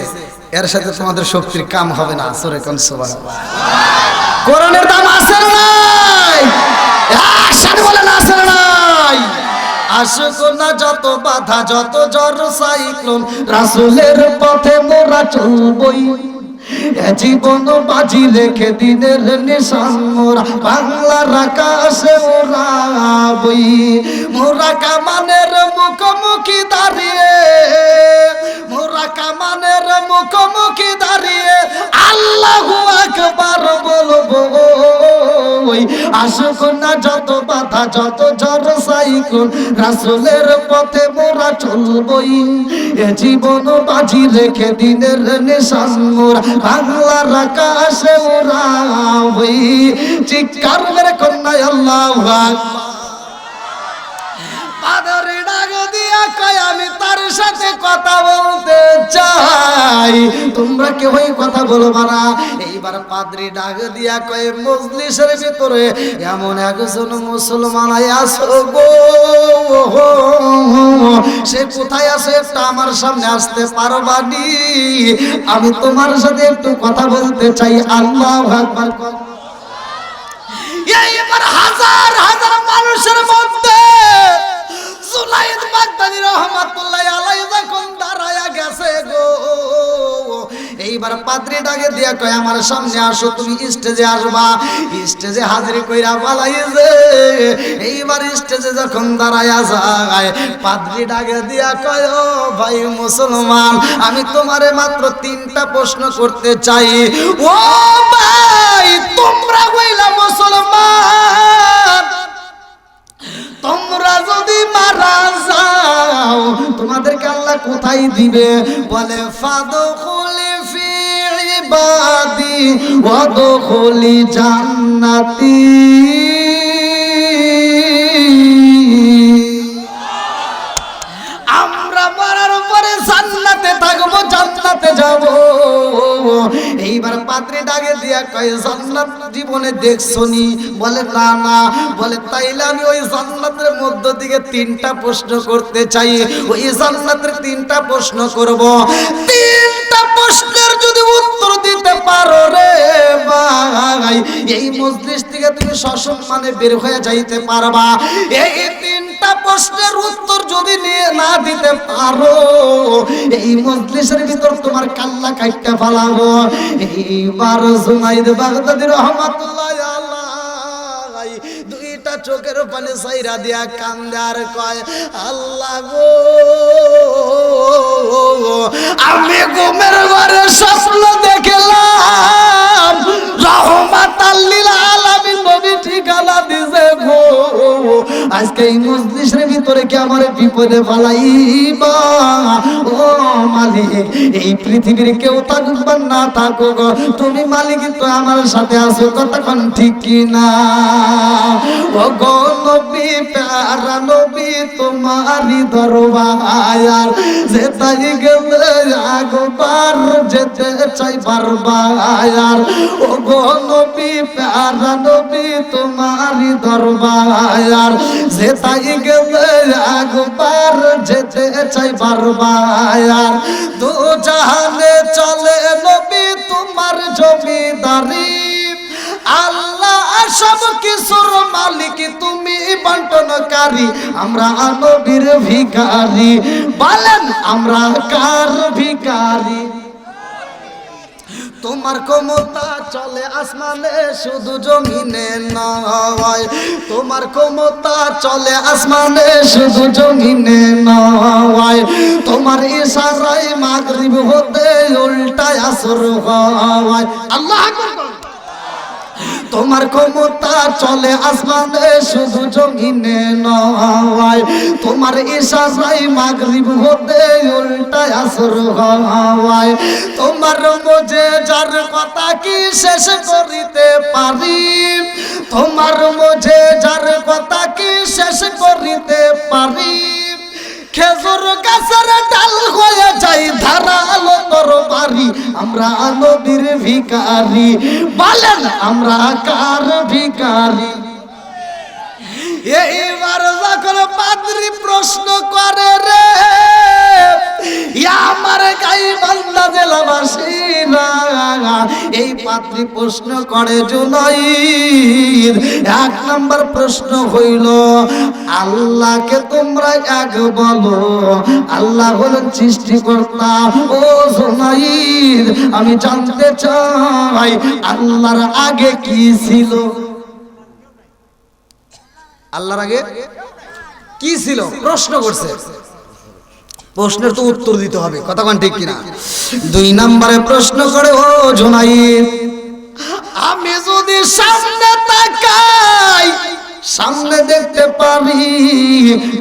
এর সাথে তোমাদের শক্তির কাম হবে না। সূরা কোন সুবহানাল্লাহ। কোরআনের দাম আছে না নাই? একসাথে বলেন আছে না নাই? আসুক না যত বাধা, যত ঝড় সাইক্লোন, রাসূলের পথে মোরা চলবই। জীবন বাজি রেখে দিনের নিশান মোরা বাংলার আকাশে ওড়াবই। মোরা কামানের মুখোমুখি দাঁড়িয়ে, মোরা কামানের মুখোমুখি দাঁড়িয়ে আল্লাহু আকবার বলবো। আসুক না যত বাধা, যত ঝড় সাইক্লোন, রাসূলের পথে মোরা চলবই। জীবন বাজি রেখে দিনের নিশান মোরা বাংলার আকাশে ওড়াবই। চিৎকার মেরে কন্যা আল্লাহু আকবার। পাদরে ডাক দিয়া কয় আমি তার সাথে কথা বলতে চাই, তোমরা কেউই কথা বলবা না। এইবার পাদ্রী ডাক দিয়া কয় মজলিসের ভিতরে এমন একজন মুসলমান আছে গো, সে কোথায় আছে একটু আমার সামনে আসতে পারবানি? আমি তোমার সাথে একটু কথা বলতে চাই। আল্লাহু আকবার। এইবার হাজার হাজার মানুষের মধ্যে জুনায়েদ বাগদাদী রহমাতুল্লাহ আলাইহি যখন দাঁড়ায়া গেছে গো, এইবার পাদ্রী ডাকে দিয়া কয় আমার সামনে আসো, তুমি স্টেজে আসবা। স্টেজে হাজিরি কইরা বলাইছে। এইবার স্টেজে যখন দাঁড়ায়া যায়, পাদ্রী ডাকে দিয়া কয় ও ভাই মুসলমান, আমি তোমারে মাত্র 3টা প্রশ্ন করতে চাই। ও ভাই, তোমরা কইলা মুসলমান, তোমরা যদি মারা যাও তোমাদেরকে আল্লাহ কোথায় দিবে? বলে ফাদখুলি ফি ইবাদি ওয়াদখুলি জান্নাতি। আমরা মরার পরে জান্নাতে থাকবো, জান্নাতে যাব। এইবার পাদ্রী ডাকে দিয়া কয় জান্নাত জীবনে দেখছনি? বলে না না। বলে তাইলে আমি ওই জান্নাতের মধ্য থেকে 3টা প্রশ্ন করতে চাই। ওই জান্নাতের 3টা প্রশ্ন করব। 3টা প্রশ্নের যদি উত্তর দিতে পারো রে ভাই, এই মজলিস থেকে তুমি সসম্মানে বের হয়ে যাইতে পারবা। এই 3টা প্রশ্নের উত্তর যদি না দিতে পারো, এই মজলিসের ভিতর তোমার কাল্লা কাইটটা ফালাবো। এইবার জুনায়েদ বাগদাদী রহমাতুল্লাহ আলাইহি 2টা চোখের পানি সাইরা দিয়া কান্দে আর কয় আল্লাহ গো, আমি ঘুমের ঘরে স্বপ্ন দেখলাম রহমাতাল লিল আলামিন নবী ঠিকানা দিছে গো। আজকে এই মজলিসের ভিতরে কি আমার বিপদে ফালাইবা? ও মালিক, এই পৃথিবীর কেউ থাকুক বা না থাকুক, তুমি মালিক তো আমার সাথে আছো, কতক্ষণ ঠিক কিনা? ও গো নবী, প্যারা নবী, তোমারই দরবার যেতাই গেলে একবার যেতে চাই বারবার। ও গো নবী, প্যারা নবী, তোমারই দরবার যেতাই গেলে একবার যেতে চাই বারবার। দু জাহানে চলে নবী তোমার জমিদারি, আল্লাহ সব কিছুর মালিক, তুমি বন্টনকারী। আমরা নবীর ভিখারি, বলেন আমরা কার ভিখারি? তোমার ক্ষমতা চলে আসমানে শুধু জমিনে নয়, তোমার ক্ষমতা চলে আসমানে শুধু জমিনে নয়। তোমার ইশারায় মাগরিব হতে উল্টায় আসর হয়। আল্লাহু আকবার। তোমার ক্ষমতা চলে আসমানে শুধু জমিনে নয়, তোমার ইশারায় মাগরিব হতে উল্টায় আসর হয়। তোমার মুজিজার কথা কি শেষ করিতে পারি? তোমার মুজিজার কথা কি শেষ করিতে পারি? খেজুর গাছের ডাল হয়ে যাই ধারালো তরবারি, আমরা নবীর ভিখারি, বলেন আমরা কার ভিখারি? এইবার যখন পাদ্রী প্রশ্ন করে রে এই পাত্রী প্রশ্ন করে জুনাইদ, এক নাম্বার প্রশ্ন হইল আল্লাহকে তোমরা এক বলো, আল্লাহ হলেন সৃষ্টিকর্তা। ও জুনাইদ আমি জানতে চাই আল্লাহর আগে কি ছিল? আল্লাহর আগে কি ছিল প্রশ্ন করছে, প্রশ্নের তো উত্তর দিতে হবে, কথা কোন ঠিক কিনা? 2 নম্বরে প্রশ্ন করে ও জুনাইদ আমি যদি সামনে তাকাই সামনে দেখতে পারি,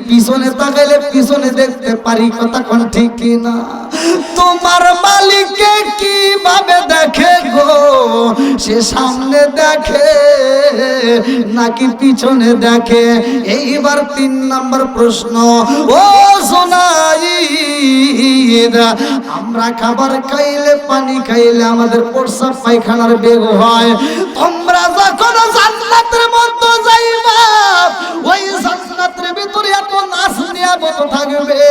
পিছনে তাকাইলে পিছনে দেখতে পারি, কথা কোন ঠিক কিনা? তোমার মালিককে কিভাবে দেখে গো? সে সামনে দেখে নাকি পিছনে দেখে? এইবার 3 নম্বর প্রশ্ন ও জুনাইদ আমরা খাবার খাইলে পানি খাইলে আমাদের প্রস্রাব পায়খানার বেগ হয়, তোমরা যখন জান্নাতের মধ্যে যাইবা ওই জান্নাতের ভিতরে এত নাচ নিয়ামত থাকবে,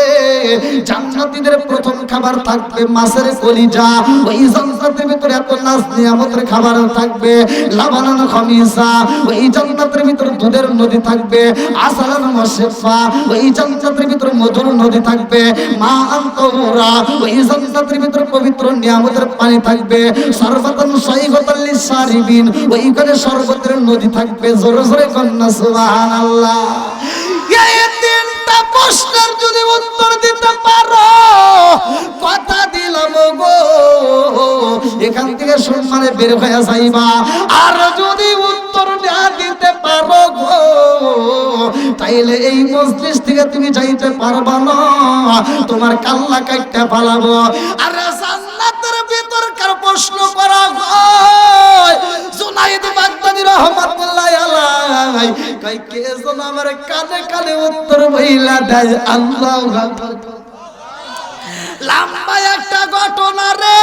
জান্নাতীদের প্রথম খাবার থাকবে মাছের কলিজা, ওই জান্নাতের ভিতরে এত নাচ নিয়ামতের খাবার থাকবে, লাবানান খামিসা ওই জান্নাতের ভিতরে দুধের নদী থাকবে, আসালান মুশফা ওই জান্নাতের ভিতরে মধুর নদী থাকবে, মা আনতাহুরা ওই জান্নাতের ভিতরে পবিত্র নিয়ামতের পানি থাকবে, শরবতান সাইগাতাল লিসারিবিন ওইখানে শরবতের নদী থাকবে। জোরে জোরে কন্না সুবহানাল্লাহ। এই 3টা প্রশ্নের যদি উত্তর দিতে পারো কথা দিলাম গো এখান থেকে সম্মানে বের হয়ে যাইবা, আর যদি উত্তর না দিতে পারো গো তাইলে এই মজলিস থেকে তুমি যাইতে পারবা না, তোমার কাল্লা কাটতে পালাবো। আর জান্নাতের ভিতরকার প্রশ্ন করা হয় জুনাইদ বাগদাদী রাহমাতুল্লাহ আলাইহি কই কে যেন আমার কানে কানে উত্তর বইলা দেয় আল্লাহু আকবার। লম্বা একটা ঘটনা রে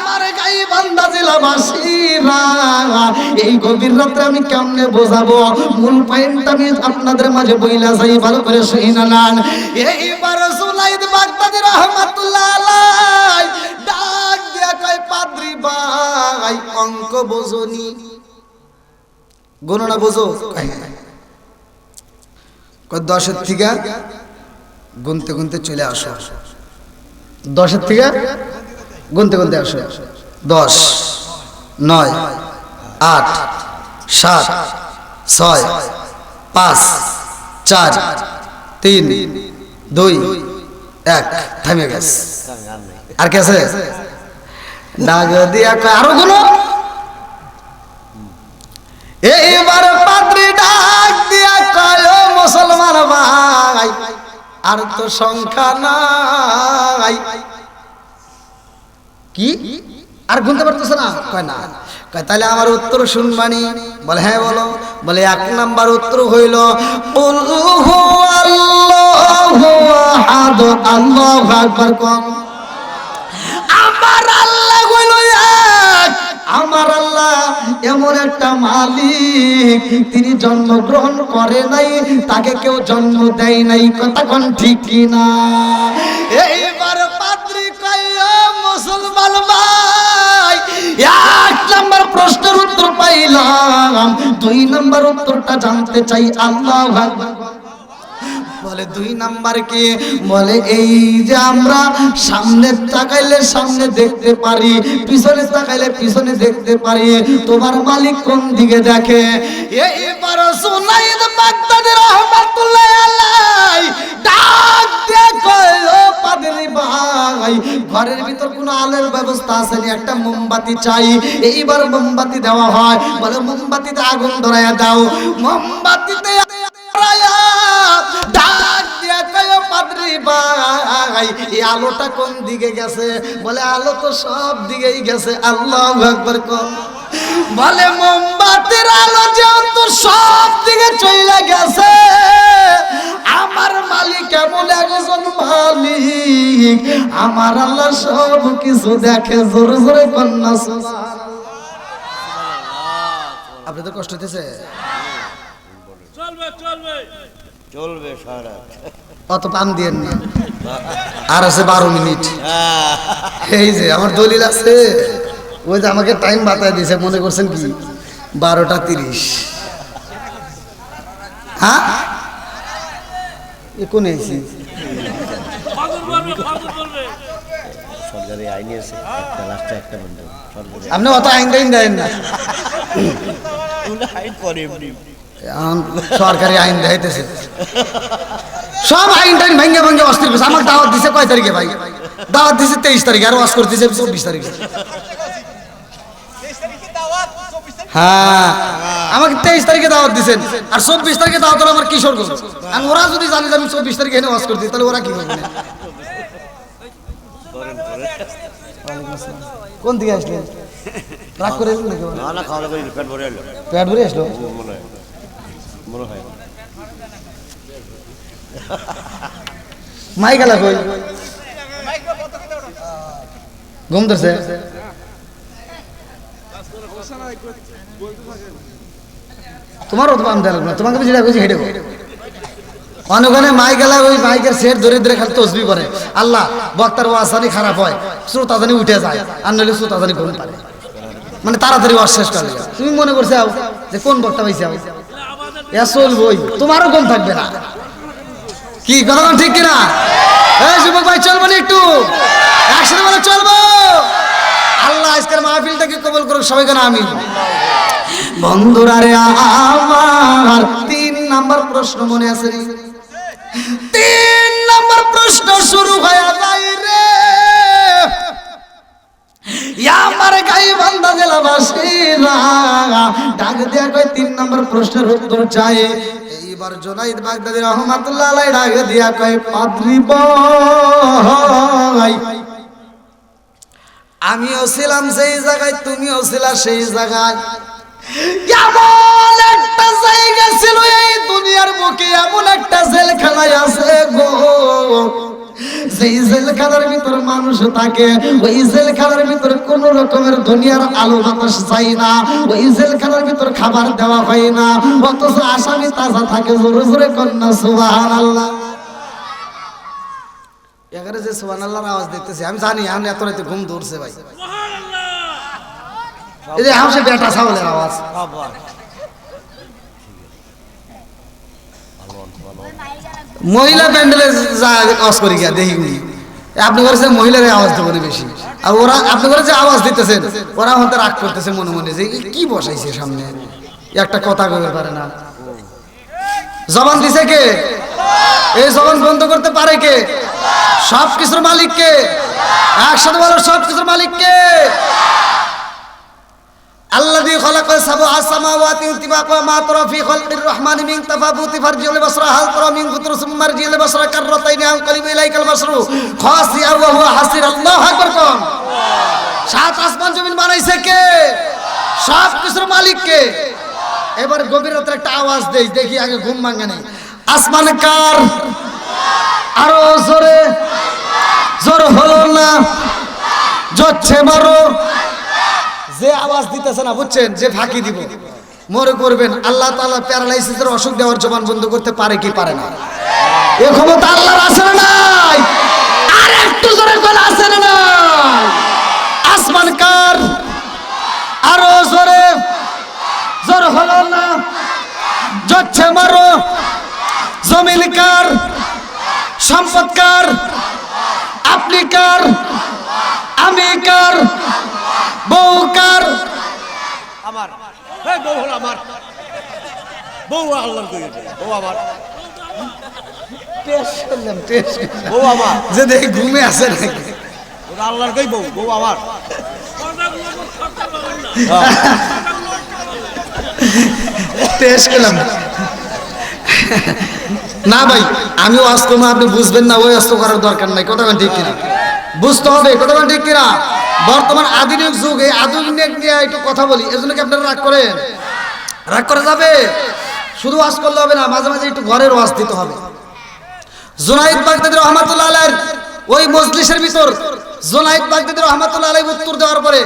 আমার গাই বান্দা জেলাবাসীরা, এই গভীর রাতে আমি কেমনে বোঝাবো? মূল পয়েন্ট আমি আপনাদের মাঝে বইলা যাই, ভালো করে শুনে নেন। এইবার জুনাইদ বাগদাদী রাহমাতুল্লাহ আলাইহি ডাক দিয়া কয় পাদ্রী ভাই অঙ্ক বোঝনি? গণনা বোঝো? কয় 10 থেকে গুনতে গুনতে চলে আসো, 10 থেকে গুনতে গুনতে আসো, 10 9 8 7 6 5 4 3 2 1 থামে গেছে। আর কে আছে? ডাক দিয়া কয় আরো গুনো। এইবার পাদ্রী ডাক দিয়া কয় ও মুসলমান ভাই আর তো সংখ্যা নাই। কি আর গুনতে পারতেছ না? কয় না। কয় তাহলে আমার উত্তর শুনবানি? বলে হ্যাঁ বলো। বলে 1 নাম্বার উত্তর হইল কুল হু আল্লাহু আহাদ, আল্লাহু আকবার কোন। আমার আল্লাহ হইল এক, আমার আল্লাহ এমন একটা মালিক তিনি জন্মগ্রহণ করে নাই, তাকে কেউ জন্ম দেয় নাই, কথা কোন ঠিক কিনা? এইবার পাদ্রী কয় মুসলমান ভাই 1 নাম্বার প্রশ্নের উত্তর পাইলাম, 2 নাম্বার উত্তরটা জানতে চাই আল্লাহু আকবার। বলে 2 নাম্বার কি? বলে এই যে আমরা সামনে তাকাইলে সামনে দেখতে পারি, পিছনে তাকাইলে পিছনে দেখতে পারি, তোমার মালিক কোন দিকে দেখে? এইবার জুনাইদ বাগদাদী রাহমাতুল্লাহ আলাইহি ডাক দিয়ে কয় ও পাদ্রী ভাই ঘরের ভিতর কোনো আলোর ব্যবস্থা আছে নি? একটা মোমবাতি চাই। এইবার মোমবাতি দেওয়া হয়। বলে মোমবাতিতে আগুন ধরায়া দাও। মোমবাতিতে ডাক দিয়া কয় পাদ্রী ভাই এই আলোটা কোন দিকে গেছে? বলে আলো তো সব দিকেই গেছে, আল্লাহু আকবার কোন। বলে মোমবাতির আলো যেহেতু সব দিকে চলে গেছে, আমার মালিক এমন একজন মালিক, আমার আল্লাহ সব কিছু দেখে। জোরে জোরে কন্যা সুবহানাল্লাহ। আপনাদের কষ্ট হতেছে? চলবে চলবে চলবে সারা। অত পাম দিয়েন না, আর আছে 12 মিনিট। এই যে আমার দলিল আছে, ওই যে আমাকে টাইম বাতায় দিয়েছে, মনে করছেন কি 12:30? হ্যাঁ এ কোন এসি সরকারি আইন আছে একটা লাস্টে একটা বন্ধ সরকারি আপনি অত আইন টাইন দেন না, আইন করে এমনি এখন সরকারি আইন দেখাইতেছে সব আইন টাইন ভেঙে ভেঙে অস্থির করছে। আমাকে দাওয়াত দিছে কয় তারিখে ভাই? দাওয়াত দিছে 23 তারিখে, আর ওয়াজ করতেছে 24 তারিখে। হ্যাঁ আমাকে 23 তারিখে দাওয়াত দিছেন, আর 24 তারিখে দাওয়াত হলো আমার কিশোরগঞ্জ। আর ওরা যদি জানে যে আমি 24 তারিখে এনে ওয়াজ করছি, তাহলে ওরা কি করবে? কোন দিকে আসলেন? রাগ করে এলেন নাকি? না না খাওয়া করি পেট ভরে এলো পেট ভরে আসলো মনে হয় মাই গেলা কই? ঘুম ধরছে? তোমারও তো পাম দেখ না, তোমাকে যেটা কইছি হেঁটে অনেকখানে মাই গেলা ওই মাইকের সেট ধরে ধরে খালি তসবি করে, আল্লাহ বক্তার ওয়াজ জানি খারাপ হয়, শ্রোতা জানি উঠে যায়, আর নইলে শ্রোতা জানি ঘুম পারে, মানে তাড়াতাড়ি ওয়াজ শেষ করে। তুমি মনে করছে যে কোন বক্তা পাইছে এ চলবই, তোমারও ঘুম থাকবে না। কি কথা ঠিক কিনা? এই যুবক ভাই চলবো না একটু একসাথে বলে চলবো? আল্লাহ আজকের মাহফিলটাকে কবুল করুক, সবাই কেন আমিন। বন্ধুরা রে আমার 3 নাম্বার প্রশ্ন মনে আছে? 3 নাম্বার প্রশ্ন শুরু হয়ে যায় রে আমার গাই বান্দা জেলাবাসীরা, ডাক দিয়া কয় 3 নাম্বার প্রশ্নের উত্তর চাই। এইবার জুনাইদ বাগদাদী রহমাতুল্লাহ আলাইহি ডাক দিয়া কয় পাদ্রী ভাই, আমিও ছিলাম সেই জায়গায়, তুমিও ছিলা সেই জায়গায়। এমন একটা জায়গা ছিল এই দুনিয়ার বুকে, এমন একটা জেলখানায় আছে গো, যেই জেলখানার ভিতর মানুষ থাকে, ওই জেলখানার ভিতর কোন রকমের দুনিয়ার আলো বাতাস চাই না, ওই জেলখানার ভিতর খাবার দেওয়া হয় না, অথচ আসামি তাজা থাকে। জোরে জোরে কন্যা সুবহানাল্লাহ। এখানে যে সুবহানাল্লাহর আওয়াজ দেখতেছি, আমি জানি আমি এত রাতে ঘুম ধরছে ভাই, এই যে হামসে বেটা ছাগলের আওয়াজ। মহিলা প্যান্ডেলে যা আওয়াজ করি গিয়া দেখি আপনি করেছেন মহিলার আওয়াজ দেবো বেশি, আর ওরা আপনি করে যে আওয়াজ দিতেছেন ওরা হয়তো রাগ করতেছে মনে মনে যে কি বসাইছে সামনে, একটা কথা বলতে পারে না। জবান দিছে কে? এই জবান বন্ধ করতে পারে কে? সব কিছুর মালিক কে? একসাথে বলো সব কিছুর মালিক কে? আল্লাযী খালাকা সাবআ সামাওয়াতি তিবাকা মা তারা ফি খালকির রহমানি মিন তাফাবুতি ফারজিল বাসরা হাল তারা মিন ফুতুর সুম্মা মারজিল বাসরা কাররাতাইনি আনকালিবু ইলাইকাল বাসরু খাসিয়া ওয়া হুয়া হাসির। আল্লাহু আকবার কোন? 7 আসমান জমিন বানাইছে কে? সব কিছুর মালিক কে? এবার গভীর রাতে একটা আওয়াজ দেই, দেখি আগে ঘুম ভাঙে নাই। আসমান কার? আরো জোরে, জোর হলো না, জোরছে মারো। যে আওয়াজ দিতেছে না বুঝছেন, যে ফাঁকি দিব মনে করবেন আল্লাহ তাআলা প্যারালাইসিসের অসুখ দেওয়ার জবান বন্ধ করতে পারে কি পারে না? এই ক্ষমতা আল্লাহর আছে না নাই? আর একটু জোরে বলে আছে না নাই? আসমান কার? আরো জোরে, জোর হলো না, জোরছে মারো। জমিন কার? সম্পদ কার? আপনি কার? আমি কার? বউ কার? আমার এই বউ হলো আমার বউ, আল্লাহর কই বউ আমার, টেস্ট করলাম, টেস্ট বউ আমার, যে দেখি ঘুমে আছে নাকি। ওটা আল্লাহর কই বউ, বউ আমার। টেস্ট করলাম না ভাই, আমি অস্ত না, আপনি বুঝবেন না, ওই অস্ত করার দরকার নাই। কথা ঠিক কিনা? বুঝতে হবে কথা ঠিক কিনা? বর্তমান আধুনিক যুগ, এই আধুনিক নিয়ে একটু কথা বলি, এজন্য কি আপনারা রাগ করেন? রাগ করা যাবে? শুধু ওয়াজ করলে হবে না, মাঝে মাঝে একটু ঘরের ওয়াজ দিতে হবে। জুনাইদ বাগদাদী রহমাতুল্লাহ আলাইহির ওই মজলিসের ভিতর জুনাইদ বাগদাদী রহমাতুল্লাহ আলাইহি উত্তর দেওয়ার পরে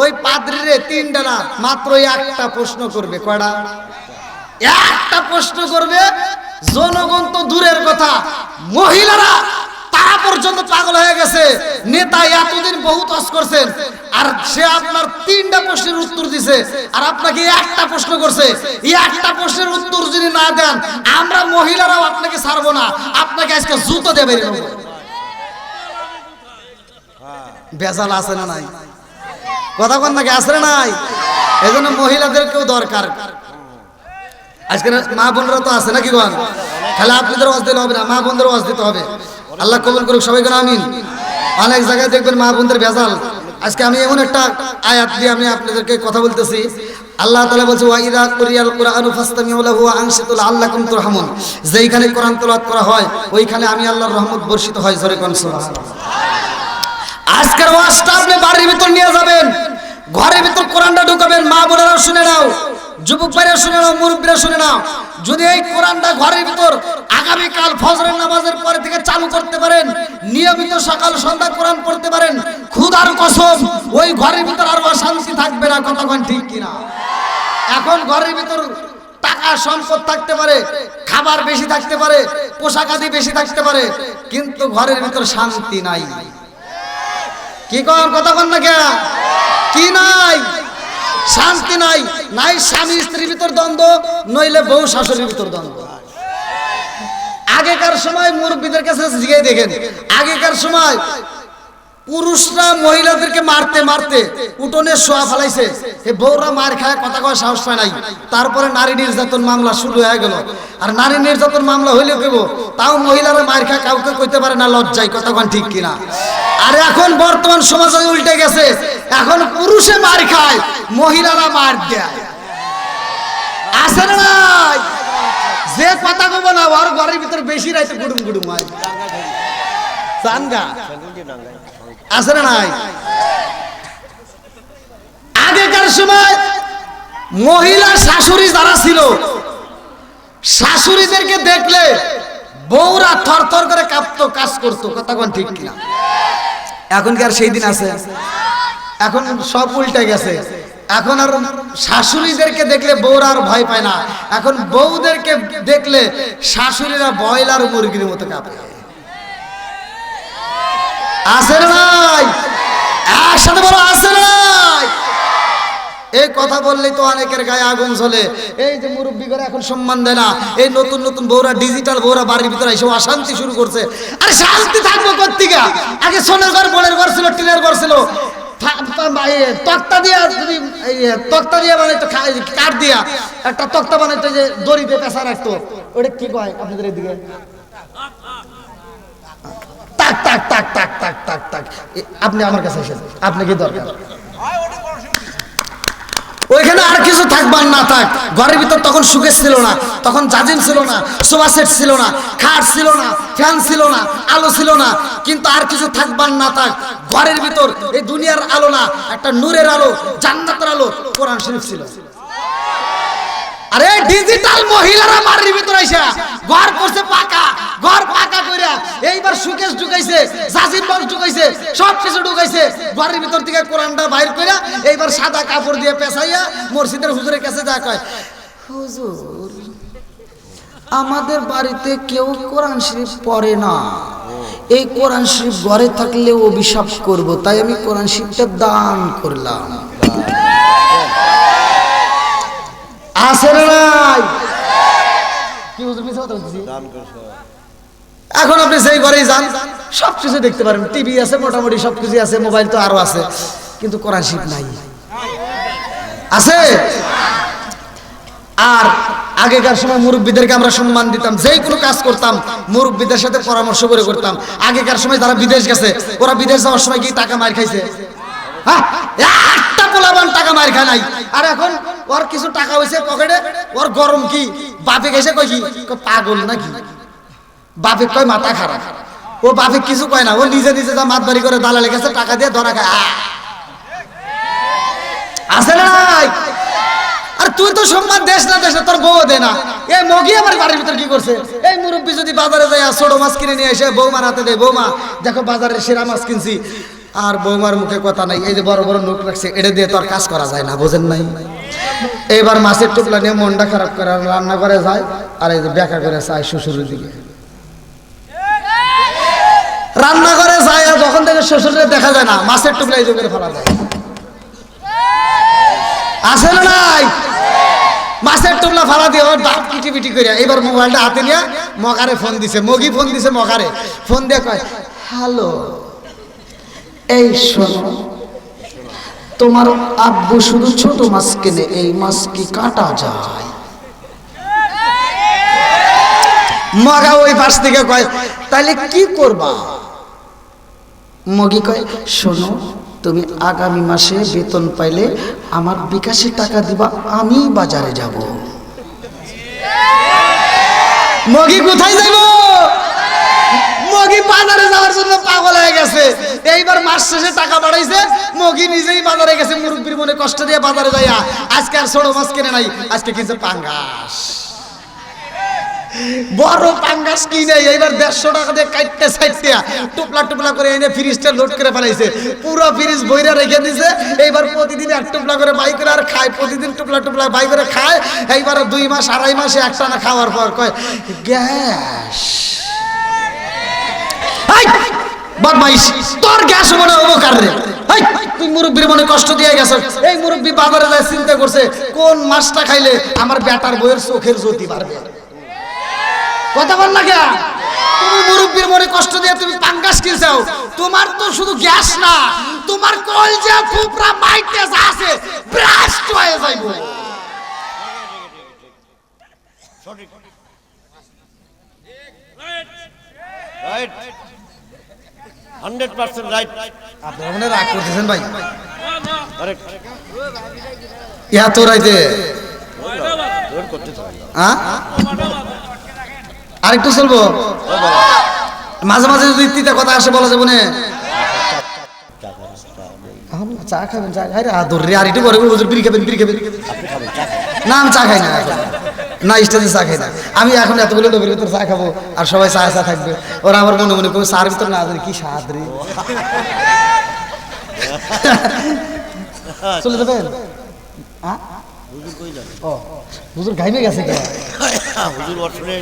ওই পাদ্রীরে 3 ডানা মাত্র একটা প্রশ্ন করবে। কয়টা? একটা প্রশ্ন করবে। জনগণ তো দূরের কথা, মহিলারা তারা পর্যন্ত পাগল হয়ে গেছে নেতা এতদিন বহুত অস করছেন, আর সে আপনার 3টা প্রশ্নের উত্তর দিছে, আর আপনাকে একটা প্রশ্ন করছে। এই একটা প্রশ্নের উত্তর যদি না দেন, আমরা মহিলারাও আপনাকে ছাড়বো না, আপনাকে আজকে জুতো দিয়ে বেরিয়ে নেবো। বেজাল আছে না নাই? কথা কোন নাকি আছে না নাই? এই জন্য মহিলাদেরকেও দরকার। আজকে মা বোনরা তো আছে নাকি কোন? খালি আপনাদের ওয়াজ দিলে হবে না, মা বোনদের ওয়াজ দিতে হবে। আল্লাহ কবুল করুক সবাইকে, আমিন। অনেক জায়গায় দেখবেন মা বোনদের ভেজাল। আজকে আমি এমন একটা আয়াত দিয়ে আমি আপনাদেরকে কথা বলতেছি। আল্লাহ তাআলা বলছে, ওয়া ইযা কুরিয়াল কুরআনু ফাসতামিউ লাহু ওয়া আনসিতু লাআল্লাকুম তুরহামুন। যেইখানে কোরআন তেলাওয়াত করা হয় ওইখানে আমি আল্লাহর রহমত বর্ষিত হয়। জোরে কোন সুবহানাল্লাহ। আজকের ওয়াজটা আপনি বাড়ির ভিতর নিয়ে যাবেন, ঘরের ভিতর কোরআনটা ঢুকাবেন। মা বোনেরা শুনে নাও, যুবক ভাইরা শুনে নাও, মুরব্বীরা শুনে নাও। যদি এই কোরআনটা ঘরের ভিতর আগামীকাল ফজরের নামাজের পরে থেকে চালু করতে পারেন, নিয়মিত সকাল সন্ধ্যা কোরআন পড়তে পারেন, খোদার কসম ওই ঘরের ভিতর আর অশান্তি থাকবে না। কতক্ষণ ঠিক কিনা? এখন ঘরের ভিতর টাকা সম্পদ থাকতে পারে, খাবার বেশি থাকতে পারে, পোশাক আদি বেশি থাকতে পারে, কিন্তু ঘরের ভিতর শান্তি নাই। কি কর কথা কন না কে? কি নাই? শান্তি নাই। নাই স্বামী স্ত্রীর ভিতর দ্বন্দ্ব, নইলে বউ শাশুড়ির ভিতর দ্বন্দ্ব। আগেকার সময় মুরব্বীদের কাছে জিজ্ঞেস দেখেন, আগেকার সময় পুরুষরা মহিলাদেরকে মারতে মারতে উঠোনে শোয়া ফেলাইছে, এ বউরা মার খায়, কথা কয় সাহস পায় নাই। তারপরে নারী নির্যাতন মামলা শুরু হয়ে গেল। আর নারী নির্যাতন মামলা হইলেও কেব, তাও মহিলারা মার খায়, কাউকে কইতে পারে না, লজ্জায়। কথা কন ঠিক কিনা? আর এখন বর্তমান সমাজে উল্টে গেছে, এখন পুরুষে মার খায়, মহিলারা মার দেয়। আছে না নাই? যে কথা কব না, ওর ঘরের ভিতর বেশি রাইতে গুডুম গুডুম হয়। চাঙ্গা আছে না নাই? আগেকার সময় মহিলা শাশুড়ি যারা ছিল, শাশুড়িদেরকে দেখলে বউরা থরথর করে কাঁপতো, কাজ করতো। কথা কোন ঠিক কিনা? এখন কি আর সেই দিন আছে? এখন সব উল্টে গেছে। এখন আর শাশুড়িদেরকে দেখলে বউরা আর ভয় পায় না, এখন বউদেরকে দেখলে শাশুড়িরা ব্রয়লার মুরগির মতো কাঁপে। আছে না নাই? একসাথে বলো, আছে না নাই? এই কথা বললেই তো অনেকের গায়ে আগুন জ্বলে। এই যে মুরব্বী করে এখন সম্মান দেয় না, এই নতুন নতুন বউরা, ডিজিটাল বউরা বাড়ির ভিতরে এসে অশান্তি শুরু করছে। আরে শান্তি থাকবো কোত্থেকে? আগে সোনার ঘর, বোনের ঘর ছিল, টিনের ঘর ছিল, তক্তা দিয়া, যদি তক্তা দিয়া বানাইতো, কাঠ দিয়া একটা তক্তা বানাইতো, যে দড়িতে পেঁচা রাখতো, ওটা কি কয় আপনাদের এদিকে? তাক তাক তাক তাক তাক তাক তাক। আপনি আমার কাছে এসেছেন, আপনি কি দরকার? ওইখানে আর কিছু থাকবার না থাক, ঘরের ভিতর তখন সুকেশ ছিল না, তখন জাজিম ছিল না, সোফা সেট ছিল না, খাট ছিল না, ফ্যান ছিল না, আলো ছিল না, কিন্তু আর কিছু থাকবার না থাক, ঘরের ভিতর এই দুনিয়ার আলো না, একটা নূরের আলো, জান্নাতের আলো, কোরআন শরীফ ছিল। আরে ডিজিটাল মহিলারা বাড়ির ভিতর আইসা ঘর করছে পাকা, ঘর পাকা কইরা এইবার সুকেশ ঢুকাইছে, জাজিম বক্স ঢুকাইছে, সব কিছু ঢুকাইছে, ঘরের ভিতর থেকে কোরআনটা বাইর কইরা এইবার সাদা কাপড় দিয়ে পেছাইয়া মসজিদের হুজুরের কাছে যা কয়, হুজুর আমাদের বাড়িতে কেউ কোরআন শরীফ পড়ে না, এই কোরআন শরীফ ঘরে থাকলে অভিশাপ করব, তাই আমি কোরআন শরীফটা দান করলাম। আছে না নাই? কি হুজুর মিছা কথা বলছি? এখন আপনি সেই ঘরেই যান, সবকিছু দেখতে পারেন, টিভি আছে, মোটামুটি সবকিছু আছে, মোবাইল তো আরো আছে, কিন্তু কোরআন শরীফ নাই। আছে? আর আগেকার সময় মুরব্বীদেরকে আমরা সম্মান দিতাম, যেই কোনো কাজ করতাম মুরব্বীদের সাথে পরামর্শ করে করতাম। আগেকার সময় যারা বিদেশ গেছে, ওরা বিদেশ যাওয়ার সময় কি টাকা মার খাইছে? হ্যাঁ, একটা পোলাবান টাকা মার খায় নাই। আর এখন ওর কিছু টাকা হয়েছে পকেটে, ওর গরম কি, বাপে গেছে কই কি পাগল নাকি, বাপে কয় মাথা খারাপ, ও বাপে কিছু কয় না, ও নিজে নিজে যা মাতবাড়ি করে দালালের কাছে টাকা দিয়ে ধরা খায়। আছে না নাই? আর তুই তো সম্মান দেশ না, দেশ না, তোর বউ দে না। এই মগি আমার বাড়ির ভিতর কি করছে? এই মুরব্বী যদি বাজারে যায় ছোট মাছ কিনে নিয়ে এসে বৌমার হাতে দেয়, বৌমা দেখো বাজারে সেরা মাছ কিনছি, আর বৌমার মুখে কথা নাই, এই যে বড় বড় নোট রাখছে, এটা দিয়ে তো আর কাজ করা যায় না, বোঝেন নাই? এবার মাছের টুকলা নিয়ে মনটা খারাপ করে রান্না করে যায়, আর এই যে বেকা করে চায় শ্বশুরের দিকে, রান্না করে যায়, যখন থেকে শ্বশুরে দেখা যায় না, মাছের টুকরা এই করে ফেলা যায়। আছে না নাই? মাছের টুকরা ফালা দিয়ে ওর দাঁত কিটি পিটি করে এবার মোবাইলটা হাতে নিয়ে মগারে ফোন দিছে, মগি ফোন দিছে মগারে, ফোন দিয়ে কয় হ্যালো, এই শোনো, তোমার আব্বু শুধু ছোট মাছ কেনে, এই মাছ কি কাটা যায়? মগা ওই পাশ থেকে কয় তাহলে কি করবা? মগি কয় শোনো, তুমি আগামী মাসে বেতন পাইলে আমার বিকাশে টাকা দিবা, আমি বাজারে যাব। মগি কোথায় যাইব? মগি বাজারে যাওয়ার জন্য পাগল হয়ে গেছে। এইবার মাস শেষে টাকা বাড়াইছে, মগি নিজেই বাজারে গেছে, মুরব্বির মনে কষ্ট দিয়ে বাজারে যাইয়া আজকে আর ছোট মাছ কিনে নাই, আজকে কিনছে পাঙ্গাস। বড় পাঙ্গাস কিনে এইবার 150 টাকা দিয়ে কাটতে সাইতে টুকলা টুকলা করে এনে ফ্রিজটা লোড করে ফেলাইছে, পুরো ফ্রিজ বইরা রেখে দিছে। এইবার প্রতিদিন এক টুকলা করে বাই করে আর খায়, প্রতিদিন টুকলা টুকলা বাই করে খায়। এইবার 2 মাস 2.5 মাসে একটানা খাওয়ার পর কয় গ্যাস। বদমাইশ, তোর গ্যাস মনে উপকার রে। তুই মুরব্বীর মনে কষ্ট দিয়ে গেছ। এই মুরব্বী বাজারে যায় চিন্তা করছে কোন মাছটা খাইলে আমার বেটার বইয়ের চোখের জ্যোতি বাড়বে। কথা বল না কে? তুমি মুরব্বীর মনে কষ্ট দিয়ে তুমি পাঙ্গাস কিনছাও, তোমার তো শুধু গ্যাস না, তোমার কলজা ফুপরা মাইটে যা আছে ব্রাস্ট হয়ে যাইবো। সঠিক, রাইট, 100% রাইট। আপনারা মনে রাগ করতেছেন ভাই? কারেক্ট। ইয়া তো রাইতে জোর করতে চাই না। হ্যাঁ, আরেকটু চলবো? মাঝে মাঝে যদি তিতা কথা আসে বলা যাবে না। চা খাবেন? চা খাই আদর রে, আর একটু পরে হুজুর বিড়ি খাবেন, বিড়ি খাবেন? না আমি চা খাই না, না স্টেজে চা খাই না আমি। এখন এতগুলো লোকের ভিতর চা খাবো আর সবাই চা চা থাকবে, ওরা আমার মনে মনে করবে চার ভিতর না জানি কি স্বাদ রে। চলে যাবেন? ও হুজুর ঘাইমে গেছে কে? হুজুর অর্থনে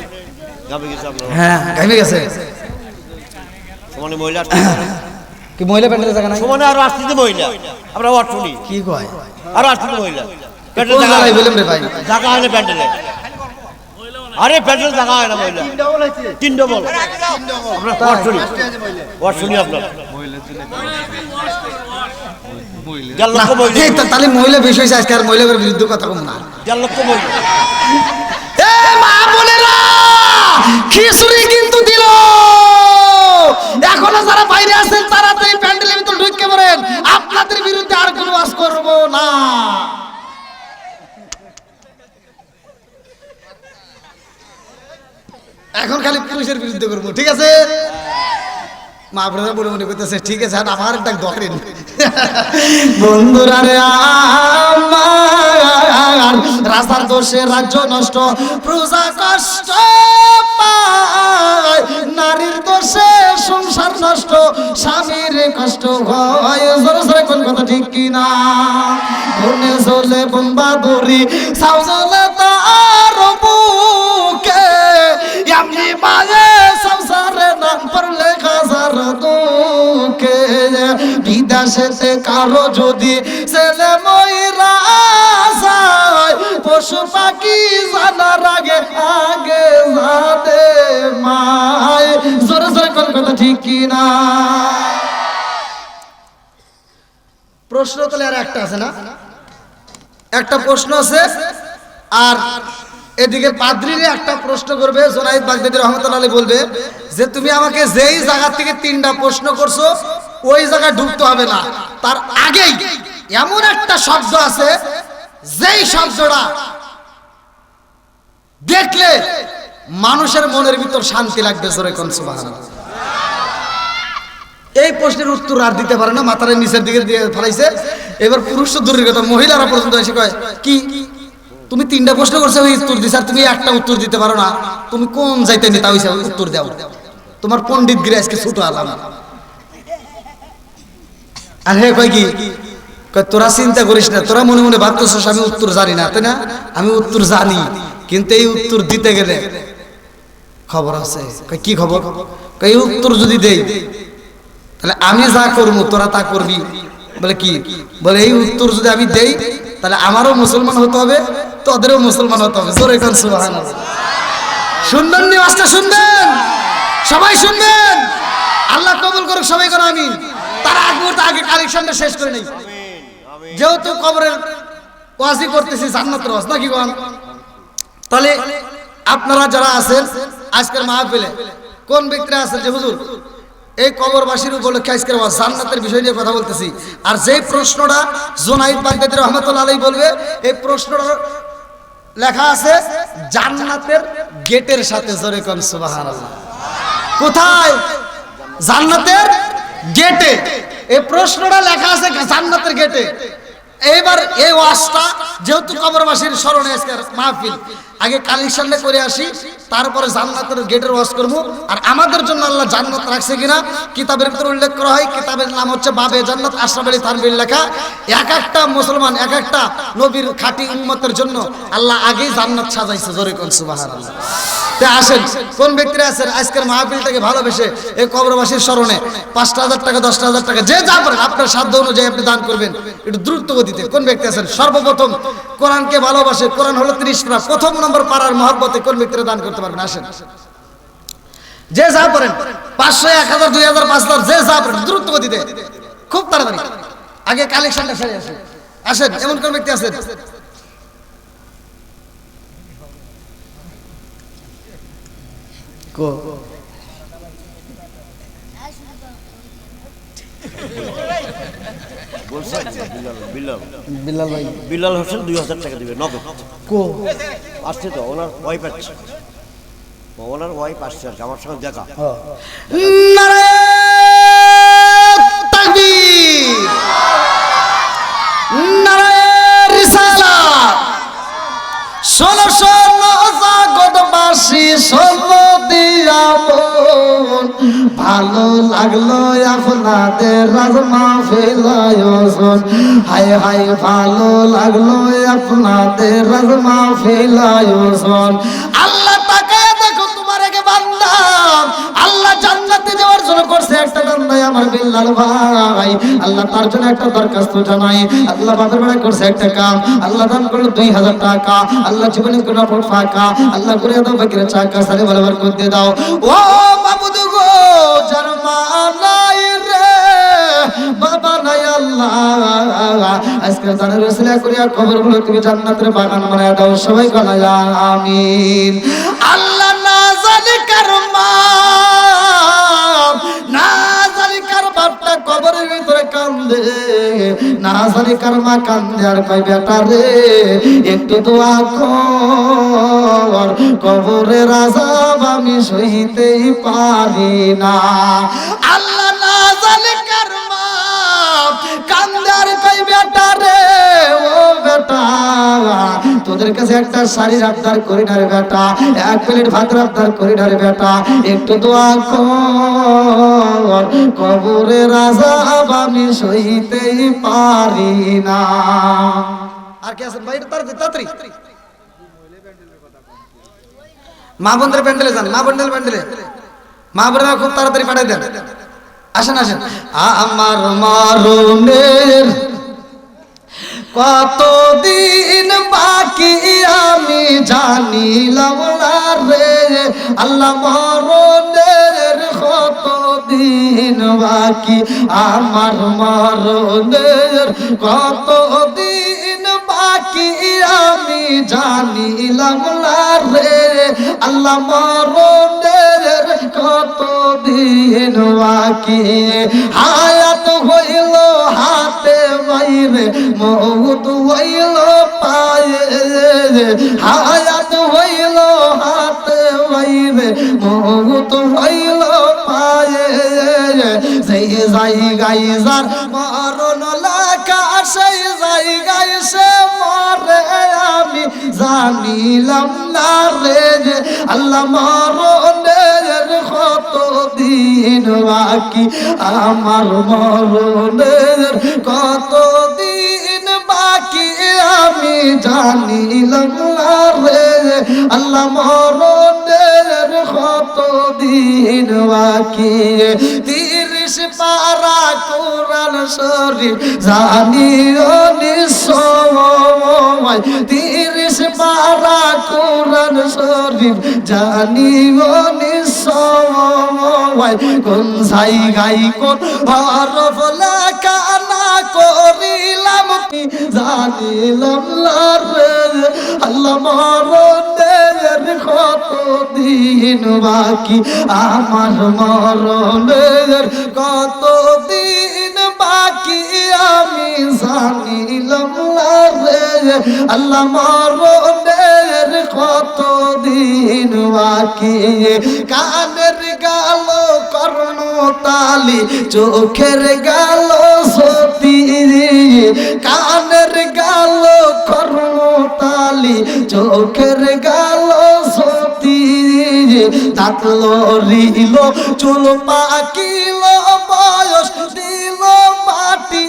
গাবে গেছে আপনারা। হ্যাঁ ঘাইমে গেছে। সমানে মহিলা কি মহিলা প্যান্ডেলের জায়গা নাই? সমানে আরো আসতে মহিলা, আমরা অর্থনি কি কয়? আরো আসতে মহিলা কোন জায়গায় বললাম রে ভাই? জায়গা হয় না প্যান্ডেলে। আরে প্যান্ডেল জায়গা হয় না মহিলা, 3 ডবল। আমরা অর্থনি, অর্থনি আপনার তাহলে মহিলা বেশি হয়েছে আজকে, আর মহিলাদের বিরুদ্ধে কথা কম না। 4 লক্ষ মহিলা। মা বোনেরা, খিচুড়ি কিন্তু দিল। এখনো যারা বাইরে আছেন তাড়াতাড়ি প্যান্ডেলের ভিতর ঢুকে পড়েন, আপনাদের বিরুদ্ধে আর কোনো ওয়াজ করব না। এখন খালি পুরুষের বিরুদ্ধে করবো, ঠিক আছে? মা বোনেরা মনে মনে করতেছে ঠিক আছে, আর আমার ডাক ধরেন। বন্ধুরা রে, আমার রাজার দোষে রাজ্য নষ্ট, প্রজা কষ্ট পায়, নারীর দোষে সংসার নষ্ট, স্বামীর কষ্ট হয়। জোরে জোরে কোন কথা ঠিক কিনা? বনে চলে বোম্বা দড়ি, সাউ চলে তার বুকে, এমনি মাঝে সংসারে না পড়লে খাজার দুঃখে। বিদেশেতে কারো যদি ছেলে ময়রা যায়, পশু পাখি জানার আগে আগে জানে মায়। জোরে জোরে কোন কথা ঠিক কিনা? প্রশ্ন তাহলে আর একটা আছে না? একটা প্রশ্ন আছে, আর এদিকে পাদ্রীরে একটা প্রশ্ন করবে। জোনায়েদ বাগদাদী রহমাতুল্লাহ আলাইহি বলবে যে তুমি আমাকে যেই জায়গা থেকে 3টা প্রশ্ন করছো ওই জায়গায় ঢুকতে হবে না, তার আগেই এমন একটা শব্দ আছে যেই শব্দটা দেখলে মানুষের মনের ভিতর শান্তি লাগবে। জোরে কোন সুবহানাল্লাহ। এই প্রশ্নের উত্তর আর দিতে পারে না, মাথার নিচের দিকে দিয়ে ফেলাইছে। এবার পুরুষ তো দূরের কথা, মহিলারা পর্যন্ত এসে কয় কি তুমি 3টা প্রশ্ন করছো ওই উত্তর দিছ, আর তুমি একটা উত্তর দিতে পারো না, তুমি কোন যাইতে নেতা হইছে উত্তর দাও, তোমার পণ্ডিত গিরে আজকে ছোট আলাম। আর হে কয় কি কয় তোরা চিন্তা করিস না, তোরা মনে মনে ভাবতেছিস আমি উত্তর জানি না, তাই না? আমি উত্তর জানি, কিন্তু এই উত্তর দিতে গেলে খবর আছে। কয় কি খবর? কয় এই উত্তর যদি দেই তাহলে আমি যা করবো তোরা তা করবি। বলে কি? বলে এই উত্তর যদি আমি দেই তাহলে আমারও মুসলমান হতে হবে, তোদেরও মুসলমান হতে হবে। জোরে কোন সুবহানাল্লাহ। শুনবেন নি? ওয়াজটা শুনবেন, সবাই শুনবেন। আল্লাহ কবুল করুক, সবাই করো আমিন। তার আগ মুহূর্তে আগে কালেকশনটা শেষ করে নেই, যেহেতু কবরের ওয়াজি করতেছি, জান্নাতের ওয়াজ নাকি কোন? তাহলে আপনারা যারা আছেন আজকের মাহফিলে, কোন ব্যক্তিরা আছেন যে হুজুর এই কবরবাসীর উপলক্ষে আজকের ওয়াজ জান্নাতের বিষয় নিয়ে কথা বলতেছি, আর যেই প্রশ্নটা জুনাইদ বাগদাদী রাহমাতুল্লাহ আলাইহি বলবে, এই প্রশ্নটা লেখা আছে জান্নাতের গেটের সাথে। জোরে কোন সুবহানাল্লাহ। কোথায়? জান্নাতের গেটে। এই প্রশ্নটা লেখা আছে জান্নাতের গেটে। এইবার এই ওয়াজটা যেহেতু কবরবাসীর স্মরণে আজকের মাহফিল, আগে কালেকশনটা করে আসি, তারপরে জান্নাতের গেটের ওয়াজ করব। আর আমাদের জন্য আল্লাহ জান্নাত রাখছে কিনা কিতাবের ভিতরে উল্লেখ করা হয়। কিতাবের নাম হচ্ছে বাবে জান্নাত, আশরাফ আলী থানভীর লেখা। এক একটা মুসলমান, এক একটা নবীর খাঁটি উম্মতের জন্য আল্লাহ আগেই জান্নাত সাজাইছে। জোরে কোন সুবহানাল্লাহ। তে আসেন, কোন ব্যক্তিরা আছেন আজকের মাহফিলটাকে ভালোবেসে এই কবরবাসীর স্মরণে 5,000 টাকা, 10,000 টাকা, যে যা পারেন আপনার সাধ্য অনুযায়ী আপনি দান করবেন একটু দ্রুত গতিতে। কোন ব্যক্তি আছেন সর্বপ্রথম কোরআনকে ভালোবাসে, কোরআন হলো 30 পারা, প্রথম নম্বর পারার মহব্বতে কোন ব্যক্তিরা দান করতে পারবেন? আসেন, যে যা পারেন, 500, 1000, 2000, 5000, যে যা পারেন দ্রুত গতিতে, খুব তাড়াতাড়ি। আগে কালেকশনটা সেরে আসেন। আসেন, এমন কোন ব্যক্তি আছেন? কো বলছেন বিল্লাল বিল্লাল ভাই, বিল্লাল হোসেন 2000 টাকা দিবে নগদ। কো আসছে তো, ওনার ওয়াইফ আসছে, ওনার ওয়াইফ আসছে আর আমার সঙ্গে দেখা। নারে তাকবীর, নারে রিসালাত। শোনো শোনো জগৎবাসী, শোনো দিয়া মন, ভালো লাগলো আপনাদের রাজ মাহফিল আয়োজন। হায় হায় ভালো লাগলো আপনাদের রাজ মাহফিল আয়োজন। আল্লাহ তাকায় দেখো তোমার আগে বান্দা, আল্লাহ জান্নাতে যাওয়ার জন্য করছে একটা বান্দা আমার বিল্লাল ভাই। আল্লাহ তার জন্য একটা দরখাস্ত জানাই। আল্লাহ বাপের বেড়া করছে একটা কাম, আল্লাহ দান করলো 2000 টাকা। আল্লাহ জীবনে কোন ফাঁকা, আল্লাহ করে দাও বাকিরা চাকা সারে বরাবর করতে দাও। ও বাবুদ গো, যার মা নাই রে, বাবা নাই আল্লাহ, আজকে জানের ওসিলা করিয়া কবরগুলো তুমি জান্নাতের বাগান বানায় দাও। সবাই বলা আমিন। আল্লাহ না জানি কার মা, না জানি কার বাপটা কবরের ভিতরে কান্দে, না জানি কার মা কান্দে আর কয় বেটা রে একটু দোয়া কর, কবরের আযাব আমি সইতেই পারি না। আল্লাহ না জানি কার মা কান্দে আর কয় বেটা রে, ও বেটা তোদের কাছে একটা শাড়ির আবদার করি না রে বেটা, এক প্লেট ভাতের আবদার করি না রে বেটা, একটু দোয়া কর, কবরের আযাব আমি সইতেই পারি না। আর কি আছে ভাই? তাড়াতাড়ি মা বোনদের প্যান্ডেলে যান, মা বোনদের প্যান্ডেলে, মা বোনেরা খুব তাড়াতাড়ি পাঠাই দেন। আসেন আসেন। আমার মরণের কতদিন বাকি আমি জানিলাম না রে, আল্লাহ মরণের কতদিন বাকি, আমার মরণের কতদিন বাকি আমি জানিলাম না রে, আল্লাহ মরণের কতদিন বাকি। হায়াত হইল হাতে বাইরে, মৌত হইল পায়ে, হায়াত হইল হাতে বাইরে, মৌত হইল পায়ে, সেই জায়গায় যার মরণ লেখা সেই জায়গায় সে মরে আমি জানিলাম না রে, আল্লাহ মরণের কতদিন বাকি, আমার মরণের কতদিন বাকি আমি জানিলাম না রে, আল্লাহ মরণের কতদিন বাকি। 30 পার কোরআন শরীফ জানিও নিশ্চয় 30 পারা কোরআন শরীফ জানিও নিশ্চয় কোন জায়গায় কোন হরফ লেখা না করিলাম জানিলাম না রে আল্লাহ মরণের কত দিন বাকি আমার মরণের কত দিন বাকি আমি জানিলাম না রে আল্লাহ মরণের কত দিন বাকি কানের গেল কর্ণতালি চোখের গেল সতী কানের গেল কর্ণতালি চোখের গেল সতী দাঁত লড়িল চুল পাকিল বয়স দিল মাটি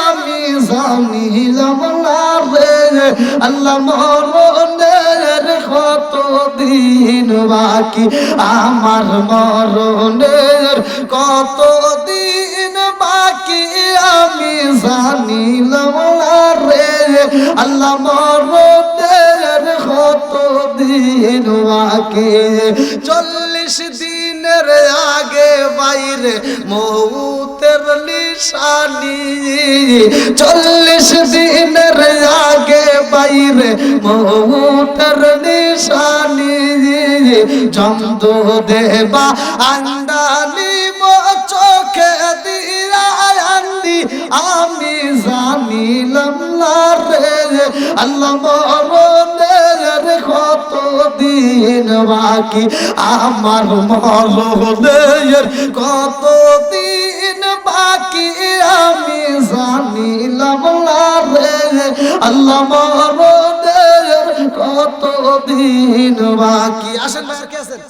আমি জানিলাম না রে আল্লাহ মরণের কত দিন বাকি আমার মরণের কত দিন বাকি আমি জানিলাম না রে আল্লাহ মরণের কত দিন বাকি 40 দিনের আগে বাইরে মৌতের নিশানি 40 দিনের আগে বাইরে মৌতের নিশানি জমদ দেবা আন্দানি চোখে দিয়া আন্দি আমি জানিলাম না রে আল্লাহ মরণের কত দিন বাকি আমার মরণের কত দিন বাকি আমি জানিলাম না রে আল্লাহ মরণের কত দিন বাকি আসেন ভাই আর কে আছেন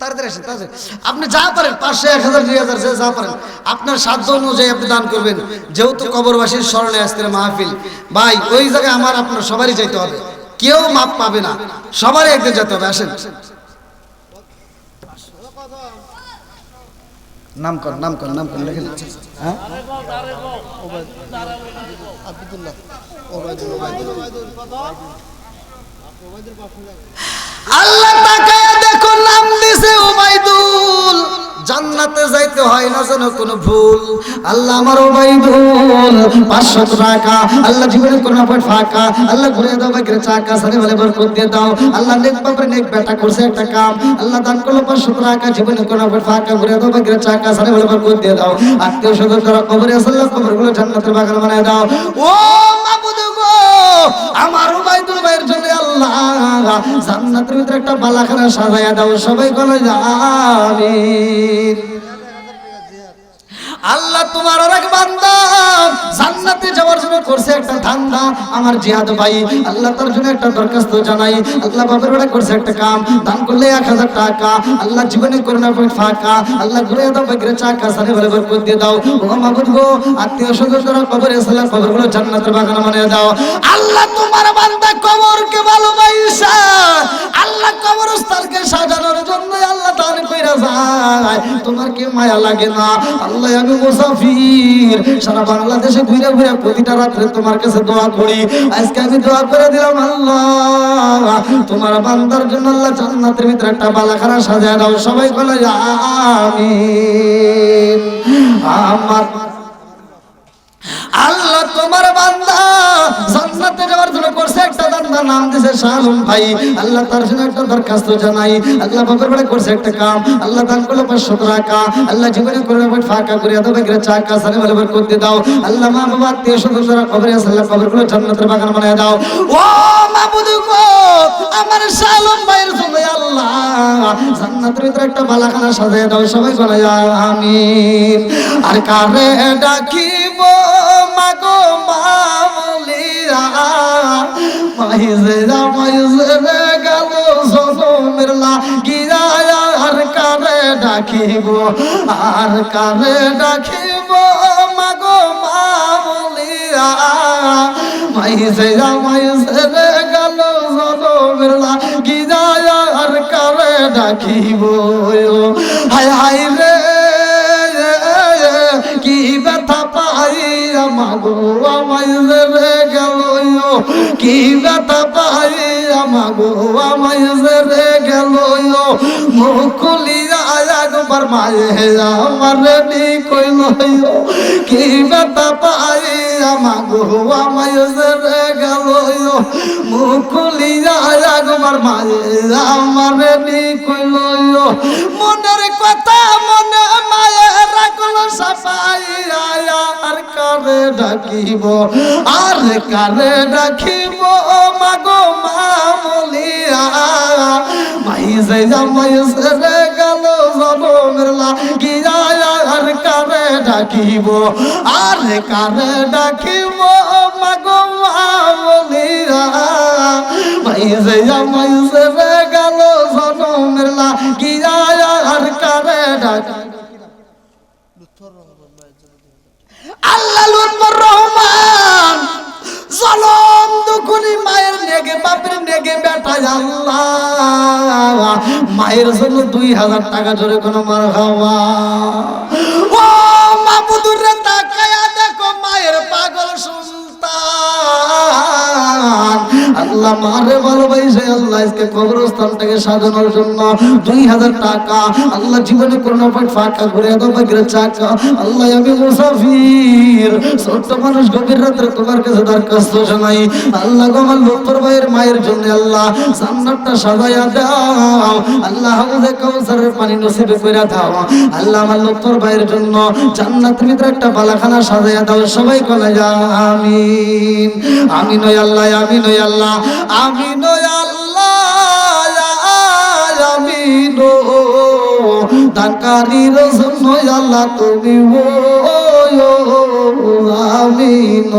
তাড়াতাড়ি আসেন তাড়াতাড়ি আপনি যা পারেন 500 1000 2000 যা পারেন আপনার সাধ্য অনুযায়ী আপনি দান করবেন যেহেতু কবরবাসীর স্মরণে আজকের মাহফিল ভাই ওই জায়গায় আমার আপনার সবারই যেতে হবে কেউ মাপ পাবে না সবারই একদিন যেতে হবে আসেন নাম কর লিখে দিচ্ছি হ্যাঁ আব্দুল্লাহ আল্লাহ তাকায়া দেখো নাম দিছে উবাইদুল জান্নাতে যাইতে হয় না যেন কোনো ভুল আল্লাহ আমার উবাইদুল 500 টাকা আল্লাহ জীবনে কোন পয়েন্ট ফাঁকা আল্লাহ ঘুরে দাও বাইরে চাকা সারে বলে বরকত দিয়ে দাও আল্লাহ নেক বাপরে নেক বেটা করছে একটা কাম আল্লাহ দান করলো 500 টাকা জীবনে কোন পয়েন্ট ফাঁকা ঘুরে দাও বাইরে চাকা সারে বলে বরকত দিয়ে দাও আত্মীয় স্বজন যারা কবরে আছে আল্লাহ কবরগুলো জান্নাতের বাগান বানায় দাও ও মাবুদ গো আমার উবাইদুল ভাইয়ের জন্য আল্লাহ জান্নাতের ভিতরে একটা বালাখানা সাজায়া দাও সবাই বলে আমিন আল্লাহ তোমার আরেক বান্দা জান্নাতে যাওয়ার জন্য করছে একটা ধান্দা আমার জিহাদ ভাই আল্লাহ তার জন্য একটা দরখাস্ত জানাই আল্লাহ বাবার বেড়া করছে একটা কাম দান করলে 1000 টাকা আল্লাহ জীবনে করে না ফাঁকা আল্লাহ ঘুরে দাও বাইরে চাকা সারে বলে বরকত দিয়ে দাও ও মাবুদ গো আত্মীয় স্বজন যারা কবরে আছে আল্লাহ কবরগুলো জান্নাতের বাগান বানিয়ে দাও আল্লাহ তোমার বান্দা কবরকে ভালোবাসা আল্লাহ কবরস্থানকে সাজানোর জন্য আল্লাহ দান কইরা যায় তোমার কি মায়া লাগে না আল্লাহ আমি মুসাফির সারা বাংলাদেশে ঘুরে ঘুরে প্রতিটা রাতে তোমার কাছে দোয়া করি আজকে আমি দোয়া করে দিলাম আল্লাহ তোমার বান্দার জন্য আল্লাহ জান্নাতের ভিতরে একটা বালাখানা সাজায় দাও সবাই বলে আমিন আমার আল্লাহ তোমার বান্দা জান্নাতে যাওয়ার জন্য করছে একটা বান্দা নাম দিয়েছে শালুম ভাই আল্লাহ তার জন্য একটা দরখাস্ত জানাই আল্লাহ বাবার বড় করছে একটা কাম আল্লাহ দান করলো 500 টাকা আল্লাহ জীবনে করে ফাঁকা করে দাও বাইরে চাকা সারে বলে বরকত দিয়ে দাও আল্লাহ মা বাবা আত্মীয় স্বজন যারা কবরে আছে আল্লাহ কবরগুলো জান্নাতের বাগান বানায় দাও ও মাবুদ গো আমার শালুম ভাইয়ের জন্য আল্লাহ জান্নাতের ভিতরে একটা বালাখানা সাজিয়ে দাও সবাই বলে আমিন আর কারে ডাকিব মাগো মাওলিয়া মাইজে রে গেল জনমের লাগিয়া আর কারে ডাকিব মাগো মাওলিয়া মাইজে রে গেল জনমের লাগিয়া আর কারে ডাকিব হায় হায় রে কি মাগো আমায় রে গেল মুখ খুলিয়া একবার মায়ে আমার রেডি কইল কি ব্যথা পাই মাগো আমায় রে গেল মুখ খুলিয়া একবার মায়ে আমার রেডি কইল মনের কথা মনে মায়ে রাখল সাফাই আর কারে ডাকিব আর কারে ডাকিব মাগো মামলিয়া মাই যাই জামাই রে গেল জনমের লাগিয়া আর কারে ডাকিব আর কারে ডাকিব মাগো মামলিয়া মাই যাই জামাই রে গেল জনমের লাগিয়া আর কারে ডাকিব আল্লাহ লুৎফর রহমান জলম দুকুনি মায়ের নেগে বাপের নেগে বেটা আল্লাহ মায়ের জন্য 2000 টাকা জোরে কোন মার খাওয়া ও মাবুদুর রে তাকায়া দেখো মায়ের পাগল সুলতান আল্লাহ মারে ভালোবাসে আল্লাহ আজকে কবরস্থানটাকে সাজানোর জন্য 2000 টাকা আল্লাহ জীবনে কোনো ফাঁকা করে দাও বাগের চাকা আল্লাহ আমি মুসাফির ছোট্ট মানুষ গভীর রাতে তোমার কাছে দরখাস্ত জানাই আল্লাহ গো আমার লুৎফর ভাইয়ের মায়ের জন্য আল্লাহ জান্নাতটা সাজায়া দাও আল্লাহ হাউজে কাউসারের পানি নসিব কইরা দাও আল্লাহ আমার লুৎফর ভাইয়ের জন্য জান্নাতের ভিতরে একটা বালাখানা সাজায়া দাও সবাই বলে আমিন আমিন ওই আল্লাহ আমিন ওই আল্লাহ আমিন ওই আল্লাহ আমিন দানকারীর জন্য আল্লাহ তুমি আমিন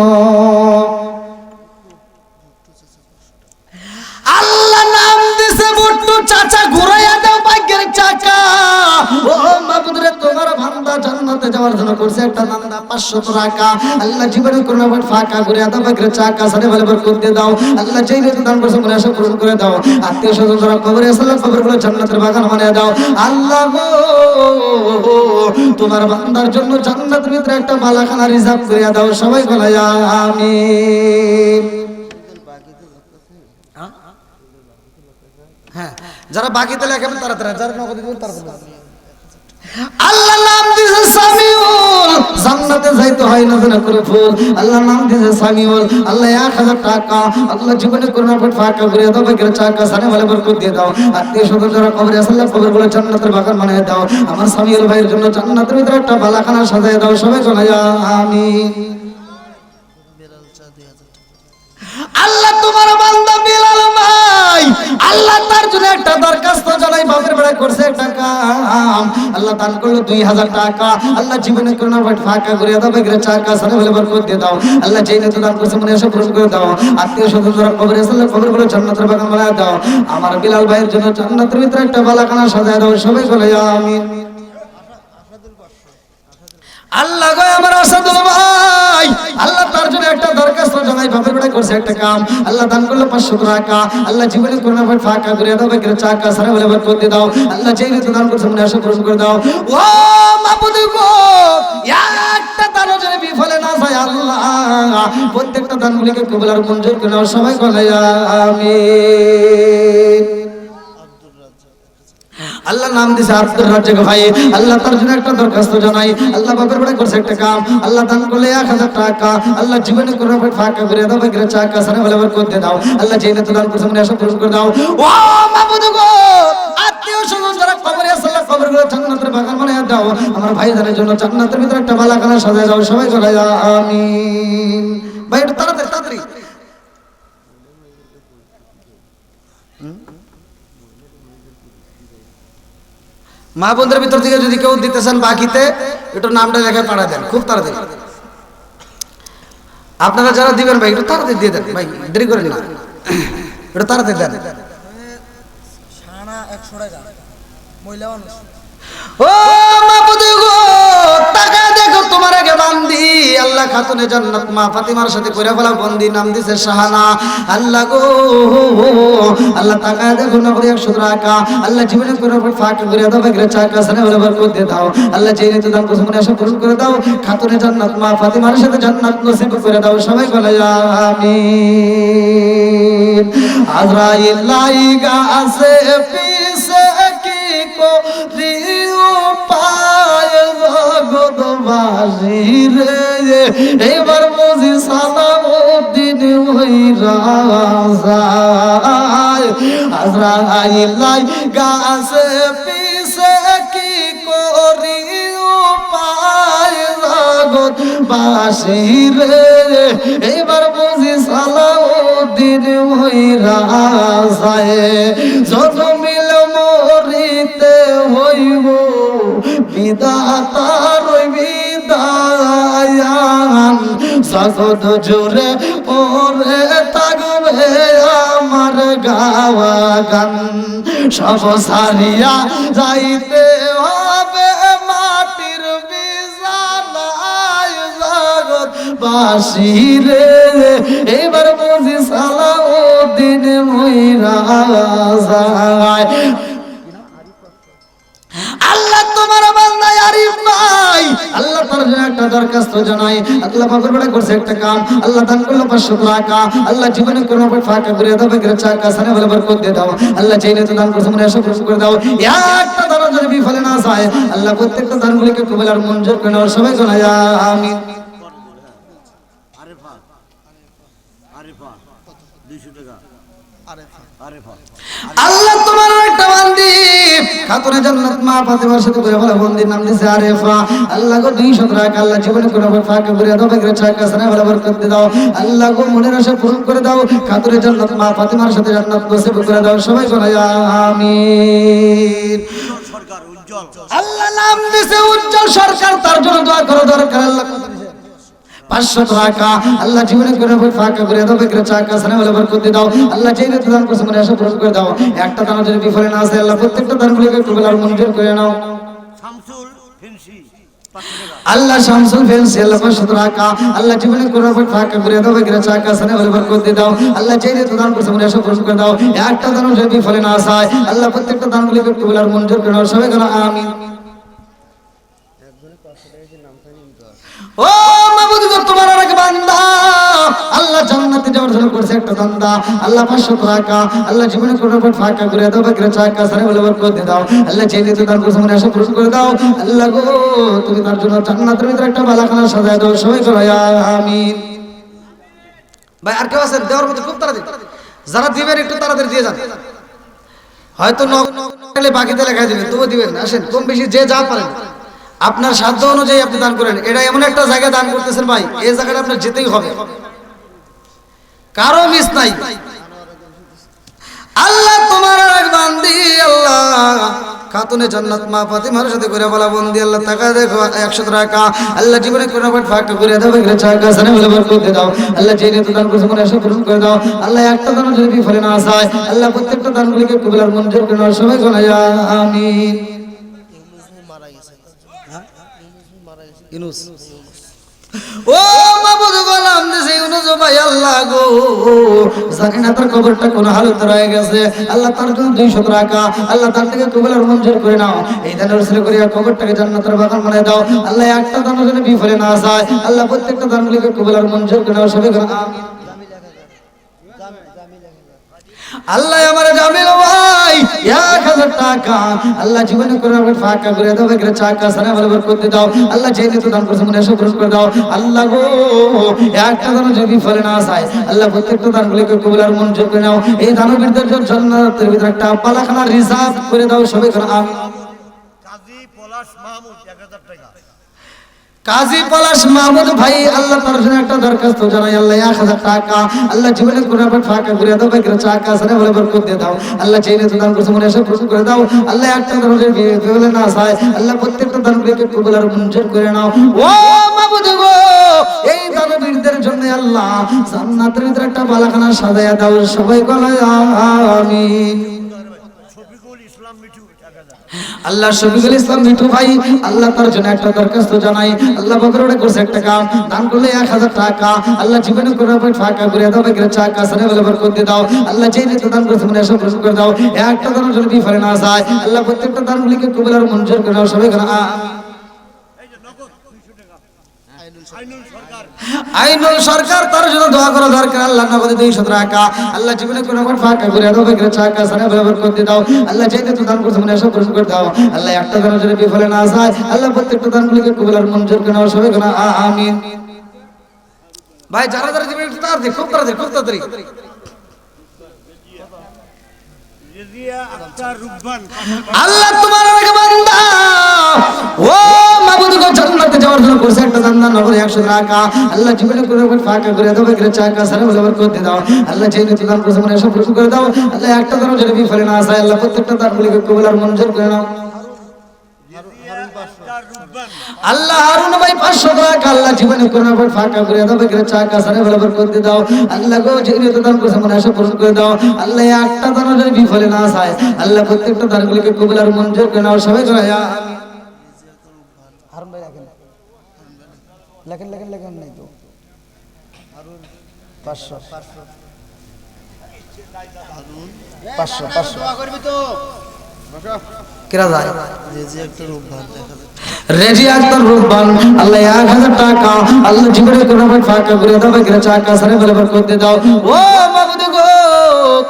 আল্লাহ নাম দিছে বুট্টু চাচা ঘুরাইয়া দাও ভাগ্যের চাকা ও মাবুদ রে তোমার বান্দা জান্নাতে যাওয়ার জন্য করছে একটা নান্দা 500 টাকা আল্লাহ জীবনে কোনো ফাঁকা ঘুরাইয়া দাও ভাগ্যের চাকা সারে ভালো বরকত দিয়ে দাও আল্লাহ যেই রেতে দান করছে মনে আশা পূরণ করে দাও আত্মীয় স্বজন যারা কবরে আছে আল্লাহ কবরগুলো জান্নাতের বাগান বানিয়ে দাও আল্লাহ গো তোমার বান্দার জন্য জান্নাতের ভিতরে একটা বালাখানা রিজার্ভ করিয়া দাও সবাই বলে আমিন হ্যাঁ যারা বাকিতে লেখাবেন তারা যারা নগদ দিবেন তারা আল্লাহ নাম দিয়েছে সামিউল জান্নাতে যাইতে হয় না যেন করে ফুল আল্লাহ নাম দিয়েছে সামিউল আল্লাহ 1000 টাকা আল্লাহ জীবনে করোনা পর ফাঁকা করে দাও বাগের চাকা সানে ভালো বরকত দিয়ে দাও আত্মীয় স্বজন যারা কবরে আছে আল্লাহ কবরগুলো জান্নাতের বাগান বানিয়ে দাও আমার সামিউল ভাইয়ের জন্য জান্নাতের ভিতরে একটা বালাখানা সাজিয়ে দাও সবাই বলে আমিন আল্লাহ তোমার বান্দা বিলাল ভাই আল্লাহ তার জন্য একটা দরখাস্ত জানাই বাপের বেড়া করছে একটা কাম আল্লাহ দান করলো 2000 টাকা আল্লাহ জীবনে করোনা ভাট ফাঁকা করে দাও বেগরে চাকা সারে বলে বরকত দিয়ে দাও আল্লাহ যেই নেতা দান করছে মনে আশা পূরণ করে দাও আত্মীয় স্বজন যারা কবরে আছে আল্লাহ কবরগুলো জান্নাতের বাগান বানিয়ে দাও আমার বিলাল ভাইয়ের জন্য জান্নাতের ভিতরে একটা বালাখানা সাজিয়ে দাও সবাই বলে আমিন আল্লাহ গো আমার আসাদুল ভাই আল্লাহ তার জন্য একটা দরখাস্ত জানাই বাপের বেড়া করছে একটা কাম আল্লাহ দান করলো 500 টাকা আল্লাহ জীবনে করোনা ভাট ফাঁকা করে দাও বেগরে চাকা সারে বলে বরকত দিয়ে দাও আল্লাহ যেই নেতা দান করছে মনে আশা পূরণ করে দাও ও মাবুদ গো একটা দানও যেন বিফলে না যায় আল্লাহ প্রত্যেকটা দানগুলিকে কবুল আর মঞ্জুর করে নাও সবাই বলে আমিন আল্লাহ নাম দিছে আব্দুর রাজ্জাক ভাই আল্লাহ তার জন্য একটা দরখাস্ত জানাই আল্লাহ বাপের বেড়া করছে একটা কাম আল্লাহ দান করলে 1000 টাকা আল্লাহ জীবনে করোনা ভাট ফাঁকা করে দাও বেগরে চাকা সারে ভালো বরকত দিয়ে দাও আল্লাহ যেই নেতা দান করছে মনে আশা পূরণ করে দাও ও মাবুদ গো আত্মীয় স্বজন যারা কবরে আছে আল্লাহ কবরগুলো জান্নাতের বাগান বানিয়ে দাও আমার ভাইদের জন্য জান্নাতের ভিতরে একটা বালাখানা সাজিয়ে দাও সবাই বলে আমিন ভাই একটু তাড়াতাড়ি মা বোনদের ভিতর থেকে যদি কেউ দিতে চান বাকিতে একটু নামটা লেখা পাঠা দেন খুব তাড়াতাড়ি আপনারা যারা দিবেন ভাই একটু তাড়াতাড়ি দিয়ে দেন ভাই দেরি করেন না একটু তাড়াতাড়ি দেন ও মাবুদ গো টাকা দেখো তোমার আগে বান্দি আল্লাহ খাতুনে জান্নাত মা ফাতিমার সাথে করে ফেলা বন্দি, নাম দিছে শাহানা। আল্লাহ গো আল্লাহ তাকায় দেখো না করে 100 টাকা আল্লাহ জীবনে করে ফাঁকা করে দাও, বেগরে চাকা সানে বরাবর করে দাও আল্লাহ, যে নিতে দাম কুসুমনে আশা পূরণ করে দাও, খাতুনে জান্নাত মা ফাতিমার সাথে জান্নাত নসিব করে দাও, সবাই বলে আমিন। আজরাইল লাইগা আছে পিছে কি করিও পায় জগৎবাসী রে, এবার বুঝি সালাউদ্দিন হইরা যায়। আজরাইল লাইগা আছে পিছে কি করিও পায় জগৎবাসী রে, এবার বুঝি সালাউদ্দিন হইরা যায়। যত মিল মরিতে হইব বিধাতার বিদায়ান, জগৎ জুড়ে পরে থাকবে আমার গাওয়া গান, সব সারিয়া যাইতে হবে মাটির বিছানায় জগৎবাসী রে, এবার বুঝি সালাউদ্দিন মইরা যায়। আল্লাহ তোমার বান্দা আরিফ ভাই, আল্লাহ তার জন্য একটা দরখাস্ত জানাই। আল্লাহ বাবার বড় করছে একটা কাম, আল্লাহ দান করলো 500 টাকা, আল্লাহ জীবনে কোনো ফাঁকা করে দাও, বেগরে চাকা সানে বলে বরকত দিয়ে দাও আল্লাহ, চাইলে তো দান করছে মনে আশা পূরণ করে দাও, একটা দান যদি বিফলে না যায় আল্লাহ প্রত্যেকটা দানগুলিকে কবুল আর মঞ্জুর করে নাও, সবাই জানাই আমিন। আরিফা আরিফা 200 টাকা আরিফা। আল্লাহ তোমার একটা বান্দি খাতুনে জান্নাত মা ফাতিমার সাথে করে বলে বন্দির নাম দিছে আরিফা। আল্লাহ গো 200 টাকা আল্লাহ জীবনে কোনো ফাঁকা করে দাও, বেগরে চাকা সানে বলে বরকত দিয়ে দাও আল্লাহ গো, মনের আশা পূরণ করে দাও, খাতুনে জান্নাত মা ফাতিমার সাথে জান্নাত নসিব করে দাও, সবাই জানাই আমিন। আল্লাহ নাম দিছে উজ্জ্বল সরকার, তার জন্য দোয়া করো দরকার। আল্লাহ 500 টাকা আল্লাহ জীবনে করে ফাঁকা করে দাও, বেগরে চাকা সানে বলে বরকত দিয়ে দাও আল্লাহ, যে নিতে দান করছে মনে আশা পূরণ করে দাও, একটা দান যদি বিফলে না আসে আল্লাহ প্রত্যেকটা দানগুলিকে কবুল আর মঞ্জুর করে নাও। শামসুল ফেন্সি আল্লাহ শামসুল ফেন্সি আল্লাহ 500 টাকা আল্লাহ জীবনে করে ফাঁকা করে দাও, বেগরে চাকা সানে বলে বরকত দিয়ে দাও আল্লাহ, যে নিতে দান করছে মনে আশা পূরণ করে দাও, একটা দান যদি বিফলে না আসে আল্লাহ প্রত্যেকটা দানগুলিকে কবুল আর মঞ্জুর করে নাও, সবাই বলো আমিন। ও মাবুদ গো তোমার এক বান্দা আল্লাহ জান্নাতে যাওয়ার জন্য করছে একটা বান্দা, আল্লাহ 500 টাকা আল্লাহ জীবনে কোনো ফাঁকা করে দাও, বেগরে চাকা সানে বলে বরকত দিয়ে দাও আল্লাহ, যে নিতে দান করছে মনে আশা পূরণ করে দাও আল্লাহ গো, তুমি তার জন্য জান্নাতের ভিতরে একটা বালাখানা সাজায় দাও, সবাই বলো আমিন। ভাই আর কেউ আছেন দেওয়ার মতো? খুব তাড়াতাড়ি যারা দিবেন একটু তাড়াতাড়ি দিয়ে যান, হয়তো নকলে বাকিতে লেখাই দিবেন, তবু দিবেন। আসেন কম বেশি যে যা পারেন আপনার সাধ্য অনুযায়ী আপনি দান করেন। এটা এমন একটা জায়গা দান করতেছেন ভাই, এই জায়গাটা আপনার যেতেই হবে, কারো মিস নাই। আল্লাহ তোমার এক বান্দি আল্লাহ খাতুনে জান্নাত মা ফাতিমার সাথে করে বলা বন্দি আল্লাহ টাকা দেখো 100 টাকা আল্লাহ জীবনে কোনো ফাঁকা করে দাও, বেগরে চাকা সানে বলে বরকত দিয়ে দাও আল্লাহ, যে নিতে দান করছে মনে আশা পূরণ করে দাও আল্লাহ, একটা দান যদি বিফলে না আসে আল্লাহ প্রত্যেকটা দানগুলিকে কবুল আর মঞ্জুর করে নাও, সবাই জানাই আমিন। ইউনুস ও মাবুদ গোলাম দিছে ইউনুস ভাই আল্লাহ গো, জানি না তার কবরটা কোন হালতে রয়ে গেছে আল্লাহ, তার জন্য 200 টাকা আল্লাহ তার থেকে কবুল আর মঞ্জুর করে নাও, এই দানের উসিলা করে কবরটাকে জান্নাতের বাগান বানায় দাও আল্লাহ, একটা দান যেন বিফলে না যায় আল্লাহ প্রত্যেকটা দানগুলিকে কবুল আর মঞ্জুর করে নাও, সবাই আমিন। আল্লাহ আমার জামিল ভাই 1000 টাকা আল্লাহ জীবনে করে ফাঁকা করে দাও, বেগরে চাকা সানে বলে বরকত দিয়ে দাও আল্লাহ, যে নিতে দান করছে মনে আশা পূরণ করে দাও আল্লাহ গো, একটা দান যদি ফলে না যায় আল্লাহ প্রত্যেকটা দানগুলিকে কবুল আর মঞ্জুর করে নাও, এই দানবীরদের জন্য জান্নাতের ভিতরে একটা পালাখানা রিজার্ভ করে দাও, সবাই আমিন। কাজী পলাশ মাহমুদ 1000 টাকা কাজী পলাশ মাহমুদ ভাই আল্লাহ তার জন্য একটা দরখাস্ত জানাই আল্লাহ 1000 টাকা আল্লাহ জীবনে কোনো ফাঁকা করে দাও, বেগরে চাকা সানে বলে বরকত দিয়ে দাও আল্লাহ, যে নিতে দান করছে মনে আশা পূরণ করে দাও আল্লাহ, একটা দান যদি বিফলে না যায় আল্লাহ প্রত্যেকটা দানগুলিকে কবুল আর মঞ্জুর করে নাও। ও মাবুদ গো এই দানবীরদের জন্য আল্লাহ জান্নাতের ভিতরে একটা বালাখানা সাজায়া দাও, সবাই বলে আমিন। শফিকুল ইসলাম মিঠু 1000 আল্লাহ শফিকুল ইসলাম মিঠু ভাই আল্লাহ তার জন্য একটা দরখাস্ত জানাই আল্লাহ বকরওয়াড়া করছে একটা কাম দান করলে 1000 টাকা আল্লাহ জীবনে করে ফাঁকা করে দাও বেগরে চাকা সারে বলে বরকত দিয়ে দাও আল্লাহ যেই নিতে দান করছে মনে সব পূরণ করে দাও একটা দানের জন্য বিফলে না যায় আল্লাহ প্রত্যেকটা দানগুলিকে কবুল আর মঞ্জুর করে দাও সবাই করে আইনুল সরকার তার জন্য দোয়া করা দরকার আল্লাহ নগদে 200 টাকা আল্লাহ জীবনে কোনো ফাঁকা করে দাও বেগরে চাকা সারে বলে বরকত দিয়ে দাও আল্লাহ যেই নিতে দান করছে মনে সব পূরণ করে দাও আল্লাহ একটা দানের জন্য বিফলে না যায় আল্লাহ প্রত্যেকটা দানগুলিকে কবুল আর মঞ্জুর করে দাও সবাই করে আমিন ভাই যারা যারা জীবনে একটু তাড়াতাড়ি খুব তাড়াতাড়ি আল্লাহ তোমার বান্দা ও মাবুদ গো জান্নাতে যাওয়ার জন্য করছে একটা দান নগরে 100 টাকা আল্লাহ জীবনে করে ফাঁকা করে দাও বেগরে চাকা সারে বলে বরকত দিয়ে দাও আল্লাহ যেই নিতে দান করছে মনে সব পূরণ করে দাও আল্লাহ একটা দানও যদি বিফলে না যায় আল্লাহ প্রত্যেকটা দানগুলিকে কবুল আর মঞ্জুর করে নাও আল্লাহ হারুন ভাই 500 টাকা আল্লাহ জীবনে কোন ফাঁকা করে দাও বেগরে চাকা সারে বলে বরকত দিয়ে দাও আল্লাহ গো যেই নিতে দান করছে মনে সব পূরণ করে দাও আল্লাহ একটা দানও যদি বিফলে না যায় আল্লাহ প্রত্যেকটা দানগুলিকে কবুল আর মঞ্জুর করে নাও সবাই করে আমিন হারুন ভাই লেখেন নাই তো 500 দোয়া করবি তো কিরা যায় রেজি আক্তার রূপবান আল্লাহ 1000 টাকা আল্লাহ জীবনে কোনো ফাঁকা করে দাও বেগরে চাকা সারে বলে বরকত দিয়ে দাও ও মাবুদ গো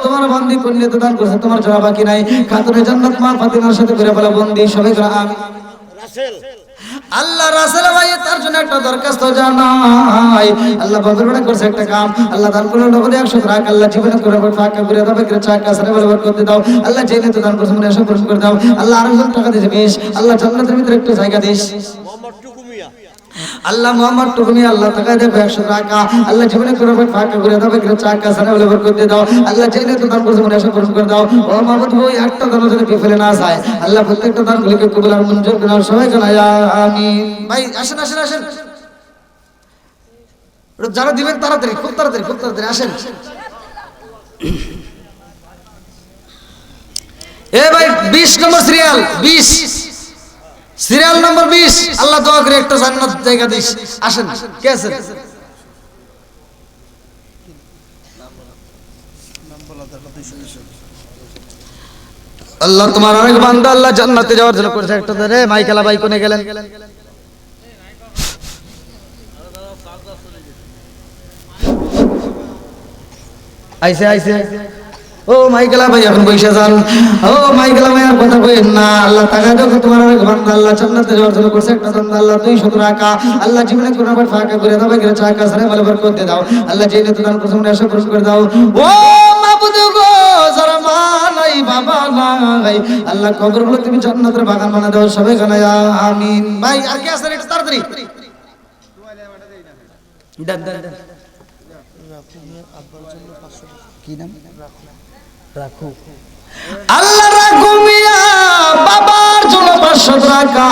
তোমার বন্দি করলে তো দান করছে তোমার জবাব বাকি নাই খাতুনে জান্নাত মা ফাতিমার সাথে করে বলা বন্দি সবাই করে আমিন রাসেল আল্লাহ রাসেল ভাই তার জন্য একটা দরখাস্ত জানাই আল্লাহ বকরওয়াড়া করছে একটা কাম আল্লাহ দান করলে নগদে 100 টাকা আল্লাহ জীবনে করে ফাঁকা করে দাও বেগরে চাকা সারে বলে বরকত দিয়ে দাও আল্লাহ যেই নিতে দান করছে মনে সব পূরণ করে দাও আল্লাহ আরেকজন টাকা দিয়েছে 20 আল্লাহ জান্নাতের ভিতরে একটু জায়গা দিস আল্লাহ মোহাম্মদ টুকুমি আল্লাহ টাকা দেবে 100 টাকা আল্লাহ জীবনে করে ফাঁকা করে দাও বেগরে চাকা সারে বলে বরকত দিয়ে দাও আল্লাহ যেই নিতে দান করছে মনে সব পূরণ করে দাও ও মাবুদ ভাই একটা দানও যদি বিফলে না যায় আল্লাহ প্রত্যেকটা দানগুলিকে কবুল আর মঞ্জুর করে নাও সবাই করে আমিন ভাই আসেন যারা দিবেন তাড়াতাড়ি খুব তাড়াতাড়ি আসেন এ ভাই 20 নম্বর সিরিয়াল নম্বর 20 আল্লাহ দোয়া করে একটা জান্নাত জায়গা দিস আসেন কে আছেন আল্লাহ তোমার অনেক বান্দা আল্লাহ জান্নাতে যাওয়ার জন্য করেছে একটা ধরে মাইকেলা ভাই কোনে গেলেন আইছে ও মাইকেলা ভাই এখন বসে যান ও মাইকেলা ভাই আর কথা কইেন না আল্লাহ টাকা দাও তোমার অনেক বান্দা আল্লাহ জান্নাতে যাওয়ার জন্য করেছে একটা বান্দা আল্লাহ 200 টাকা আল্লাহ জীবনে কোন আবার ফাঁকা করে দাও বেগরে চাকা সারে বলে বরকত দিয়ে দাও আল্লাহ যেই নিতে দান করছে মনে আশা পূরণ করে দাও ও মাবুদ গো যারা মা নাই বাবা নাই আল্লাহ কবরগুলো তুমি জান্নাতের বাগান বানায় দাও সবাই গানায় আমিন ভাই আর কি আছে একটু তাড়াতাড়ি দেন কি নাম রাখো আল্লাহ রাখো মিয়া বাবার জন্য 500 টাকা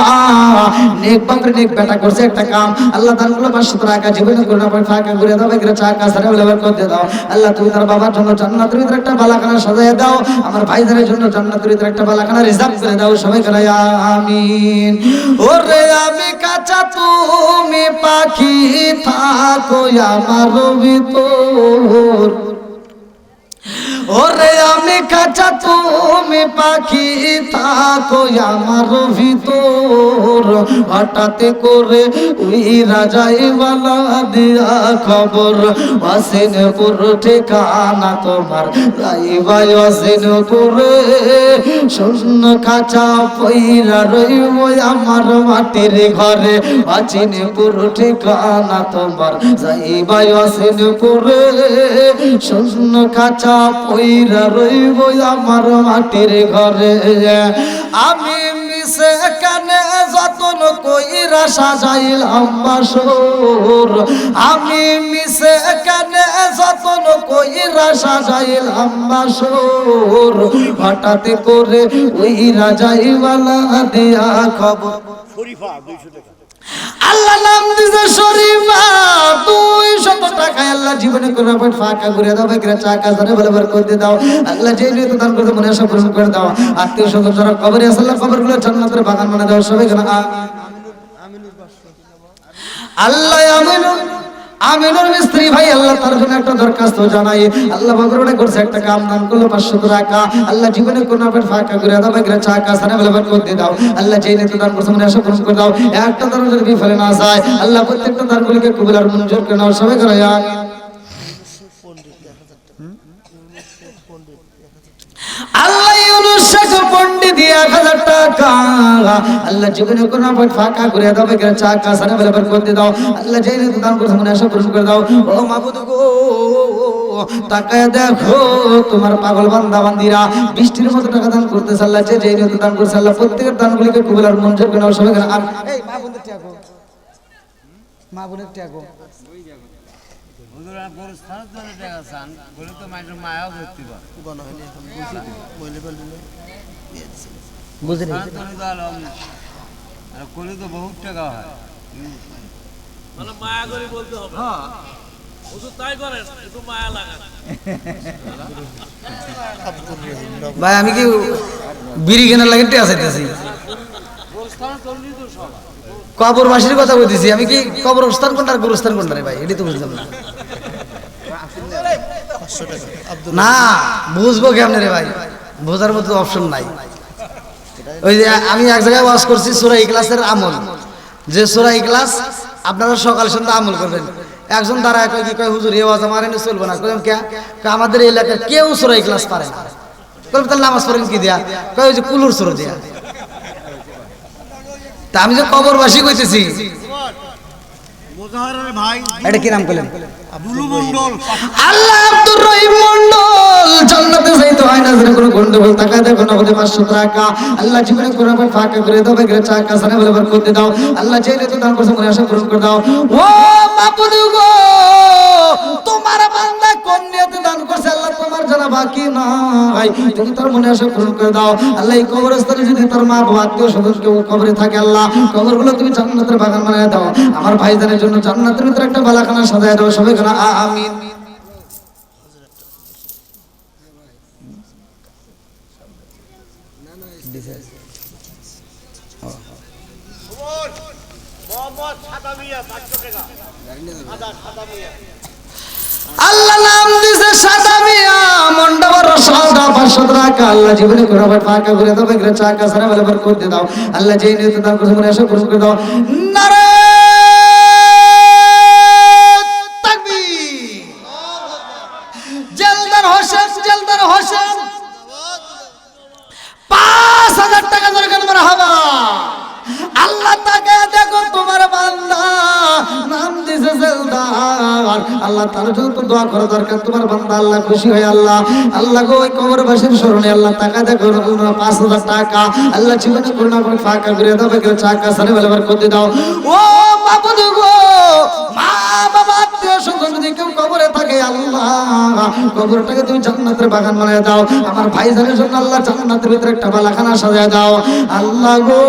নেক বাপ নেক বেটা করছে একটা কাম আল্লাহ দানগুলো 500 টাকা জীবনে করে না ফাঁকা করে দাও বেগরে চাকা সারে বলে বরকত দিয়ে দাও আল্লাহ তুমি তার বাবার জন্য জান্নাতের ভিতরে একটা বালাখানা সাজায় দাও আমার ভাইদের জন্য জান্নাতের ভিতরে একটা বালাখানা রিজার্ভ করে দাও সবাই করে আমিন ওরে আমি কাঁচা তুমি পাখি থাকো আমার ভিতর ওরে আমি কাঁচা তুমি পাখি থাকো আমার ভিতর হঠাৎ করে ওই রাজাইওয়ালা দিয়া খবর ওয়াসিনপুর ঠিকানা তোমার যাইবাই ওয়াসিনপুরে শূন্য কাঁচা পইরা রইব আমার মাটির ঘরে ওয়াসিনপুর ঠিকানা তোমার যাইবাই ওয়াসিনপুরে শূন্য কাঁচা পইরা রইব আমার মাটির ঘরে আমি মিশে কানে যতন কইরা সাজাইলাম বাসর আমি মিশে কানে যতন কইরা সাজাইলাম বাসর হঠাৎ করে ওই রাজাইওয়ালা দিয়া খবর শরীফা 200 টাকা আল্লাহ নাম দিছে শরীফা 200 টাকা আল্লাহ জীবনে কোনো পথ ফাঁকা করে দাও ভাইরা চাকা জানে বলে বরকত দিয়ে দাও আল্লাহ যে নিয়ত দান করতে মনে আশা পূরণ করে দাও আত্মীয় স্বজন যারা কবরে আছে আল্লাহ কবরগুলো জান্নাতের বাগান বানিয়ে দাও সবাই যেন আল্লাহ আমিনুর মিস্ত্রি ভাই আল্লাহ তার জন্য একটা দরখাস্ত জানাই আল্লাহ বগরোড়ে করছে একটা কাম দান করলো 500 টাকা আল্লাহ জীবনে কোনো আপের ফাঁকা করে দাও ভাইরা চাকা সারা বলে বরকত দিয়ে দাও আল্লাহ যেই নিয়ত দান করছে মনে আশা পূরণ করে দাও একটা দান যদি বিফলে না যায় আল্লাহ প্রত্যেকটা দানগুলোকে কবুল আর মঞ্জুর করে নাও সবাই করে আল্লাহ ইউনুস শেখ পণ্ডিত 1000 টাকা আল্লাহ জীবনে কোনো পথ ফাঁকা করে দাও ভাইরা চাকা সারা বলে বরকত দিয়ে দাও আল্লাহ যেই নিয়ত দান করছে মনে আশা পূরণ করে দাও ও মাবুদ গো তাকায় দেখো তোমার পাগল বান্দা বান্দিরা বৃষ্টির মতো টাকা দান করতেছে আল্লাহ যে যেই নিয়ত দান করছে আল্লাহ প্রত্যেকের দানগুলোকে কবুল আর মঞ্জুর করে নাও সবাই এই মা বোনদের টাকা মা বোনের টাকা ওরা গোরস্থানের জন্য টাকা চান বলে তো মায়ের মায়াও ধরতে পারে বুঝলি আর করলে তো বহুত টাকা হয় মানে মায়া করে বলতে হবে হ্যাঁ শুধু তাই করেন একটু মায়া লাগান ভাই আমি কি বিড়ি কেনার লাগে টিয়া চাইতেছি গোরস্থান চললি তো সব কবরবাসীর কথা বলতেছি আমি কি কবরস্থান কোনটা আর গুরুস্থান কোনটা রে ভাই এটাই তো বুঝলাম না না বুঝবো কেমন রে ভাই বোঝার মতো অপশন নাই ওই যে আমি এক জায়গায় ওয়াজ করছি সূরা ইখলাসের আমল যে সূরা ইখলাস আপনারা সকাল সন্ধ্যা আমল করবেন একজন দাঁড়ায় কয় কি কয় হুজুর এই ওয়াজ আমার এনে চলবে না কইলাম কে আমাদের এই এলাকায় কেউ সূরা ইখলাস পারে না কইলাম তাহলে নামাজ পড়েন কি দিয়া কয় ওই যে কুলুর সূরা দিয়া তা আমি যে কবরবাসী কইতেছি মুজাহিরের ভাই এটা কি নাম কইলেন বুলু মন্ডল আল্লাহ আব্দুর রহিম মন্ডল জান্নাতে যাইতে হয় না যেন কোনো গন্ডগোল তাকায় দেখো না হতে 500 টাকা আল্লাহ জীবনে কোনো পথ ফাঁকা করে দাও ভাইরা চাকা সারা বলে বরকত দিয়ে দাও আল্লাহ যে নিয়ত দান করছে মনে আশা পূরণ করে দাও ও মাবুদ গো তোমার বান্দা কোন নিয়তে দান করছে আল্লাহ তোমার জানা বাকি নাই তুমি তার মনে আশা পূরণ করে দাও আল্লাহ এই কবরস্থানে যদি তার মা বাবা আত্মীয় স্বজন কেউ কবরে থাকে আল্লাহ কবরগুলো তুমি জান্নাতের বাগান বানিয়ে দাও আমার ভাইজানের জন্য জান্নাতের ভিতরে একটা বালাখানা সাজায় দাও সবাই করে আমিন মোহাম্মদ সাদা মিয়া 500 টাকা সাদা মিয়া আল্লাহ নাম দিছে সাদা মিয়া মন্ডা বড় সাদা 500 টাকা আল্লাহ জীবনে কোনো ফাঁকা করে দাও ভাইরা চাকা সারা বলে বরকত দিয়ে দাও আল্লাহ যেই নিয়ত দান করছে মনে আশা পূরণ করে দাও নারে তাকবীর জলদার হোসেন 5000 টাকা দরকার মারহাবা আল্লাহ তাকে দেখো তোমার বান্দা নাম দিছে জলদার আল্লাহ তার জন্য তো দোয়া করা দরকার তোমার বান্দা আল্লাহ খুশি হয় আল্লাহ গো ওই কবরবাসীর স্মরণে আল্লাহ টাকা দেখো 5000 টাকা আল্লাহ জীবনে করুণা করে ফাঁকা করে দাও কেউ চাকা সারে বলে বরকত দিয়ে দাও ও মাবুদ গো মা বাবা আত্মীয় স্বজন যদি কেউ কবরে থাকে আল্লাহ কবরটাকে তুমি জান্নাতের বাগান বানিয়ে দাও আমার ভাইজানের জন্য আল্লাহ জান্নাতের ভিতরে একটা বালাখানা সাজিয়ে দাও আল্লাহ গো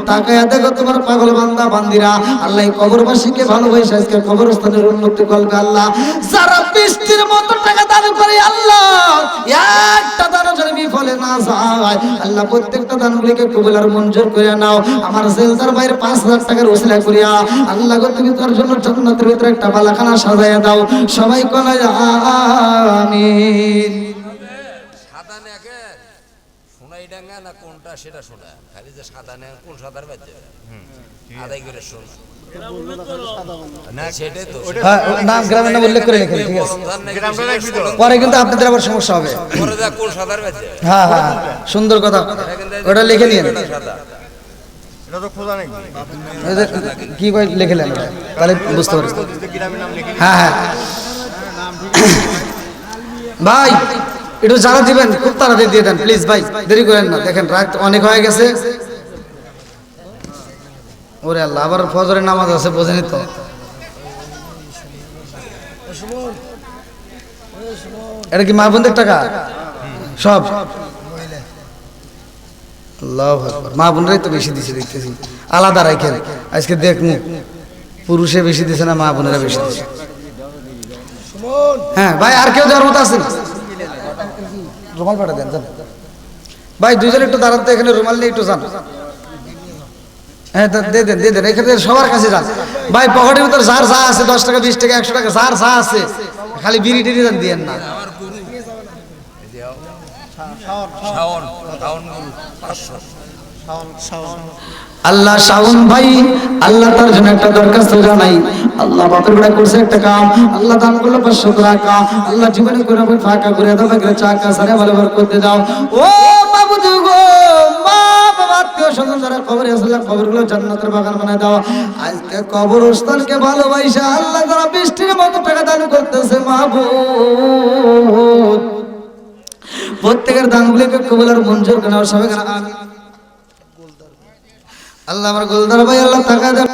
তাকায়া দেখো তোমার পাগল বান্দা বান্দিরা আল্লাহ কবরবাসীকে ভালোবাসে আজকে কবরস্থানের উন্নতি করবে আল্লাহ যারা বৃষ্টির মতো টাকা দান করে আল্লাহ একটা দান যদি বিফলে না যায় আল্লাহ প্রত্যেকটা দানগুলিকে কবুল আর মঞ্জুর করে নাও আমার জেলদার ভাইয়ের 5000 টাকার ওসিলা করিয়া আল্লাহ গো তুমি তার জন্য জান্নাতের ভিতরে একটা বালাখানা সাজায়া দাও সবাই কলা আমিন সাদা নেকে সোনাই ডাঙ্গা না কোনটা সেটা শোনা খালি যে সাদা নে কোন সাদার বাজে আদাই করে শোনা না সেটাই তো নাম গ্রামের নাম উল্লেখ করে লিখেন ঠিক আছে পরে কিন্তু আপনাদের আবার সমস্যা হবে পরে যা কোন সাদার বাজে হ্যাঁ হ্যাঁ সুন্দর কথা ওটা লিখে নিন এটা তো খোঁজা নেই কি কই লিখলেন তাহলে বুঝতে পারবেন গ্রামের নাম লিখে হ্যাঁ হ্যাঁ ভাই একটু জানা দিবেন খুব তাড়াতাড়ি দিয়ে দেন প্লিজ ভাই দেরি করেন না দেখেন রাত অনেক হয়ে গেছে ওরে আল্লাহ আবার ফজরের নামাজ আছে বোঝেনি তো এটা কি মা বোনদের টাকা সব আল্লাহু আকবার মা বোনরাই তো বেশি দিছে দেখতেছি আলাদা রাখেন আজকে দেখমু পুরুষে বেশি দিছে না মা বোনেরা বেশি দিছে? হ্যাঁ ভাই, আর কেউ যাওয়ার মতো আছে? রুমাল পাঠা দেন, যান ভাই, দুইজন একটু দাঁড়ান তো, এখানে রুমাল নিয়ে একটু যান। হ্যাঁ দিয়ে দেন, এখানে সবার কাছে যান ভাই। পকেটের ভিতর যার যা আছে, 10 টাকা 20 টাকা 100 টাকা যার যা আছে, খালি বিড়ি টিড়ি দেন, দিয়েন না। আমার গুরু শাওন গুরু 500 আল্লাহ শাওন ভাই, আল্লাহ তার জন্য একটা দরখাস্ত জানাই। আল্লাহ বাপের বেড়া করছে একটা কাম, আল্লাহ দান করলো 500 টাকা। আল্লাহ জীবনে করে ফাঁকা করে দাও, করে চাকা সারে ভালো করতে দাও। ও বাবুজি গো, মা বাবা আত্মীয় স্বজন যারা কবরে আছে, কবরগুলো জান্নাতের বাগান বানায় দাও। আজকে কবরস্থানকে ভালোবাসা আল্লাহ যারা বৃষ্টির মতো টাকা দান করতেছে, মাহবুব প্রত্যেকের দানগুলিকে কবুল আর মঞ্জুর করে নাও। সবাই আল্লাহ আমার গোলদার ভাই, আল্লাহ টাকা দেন।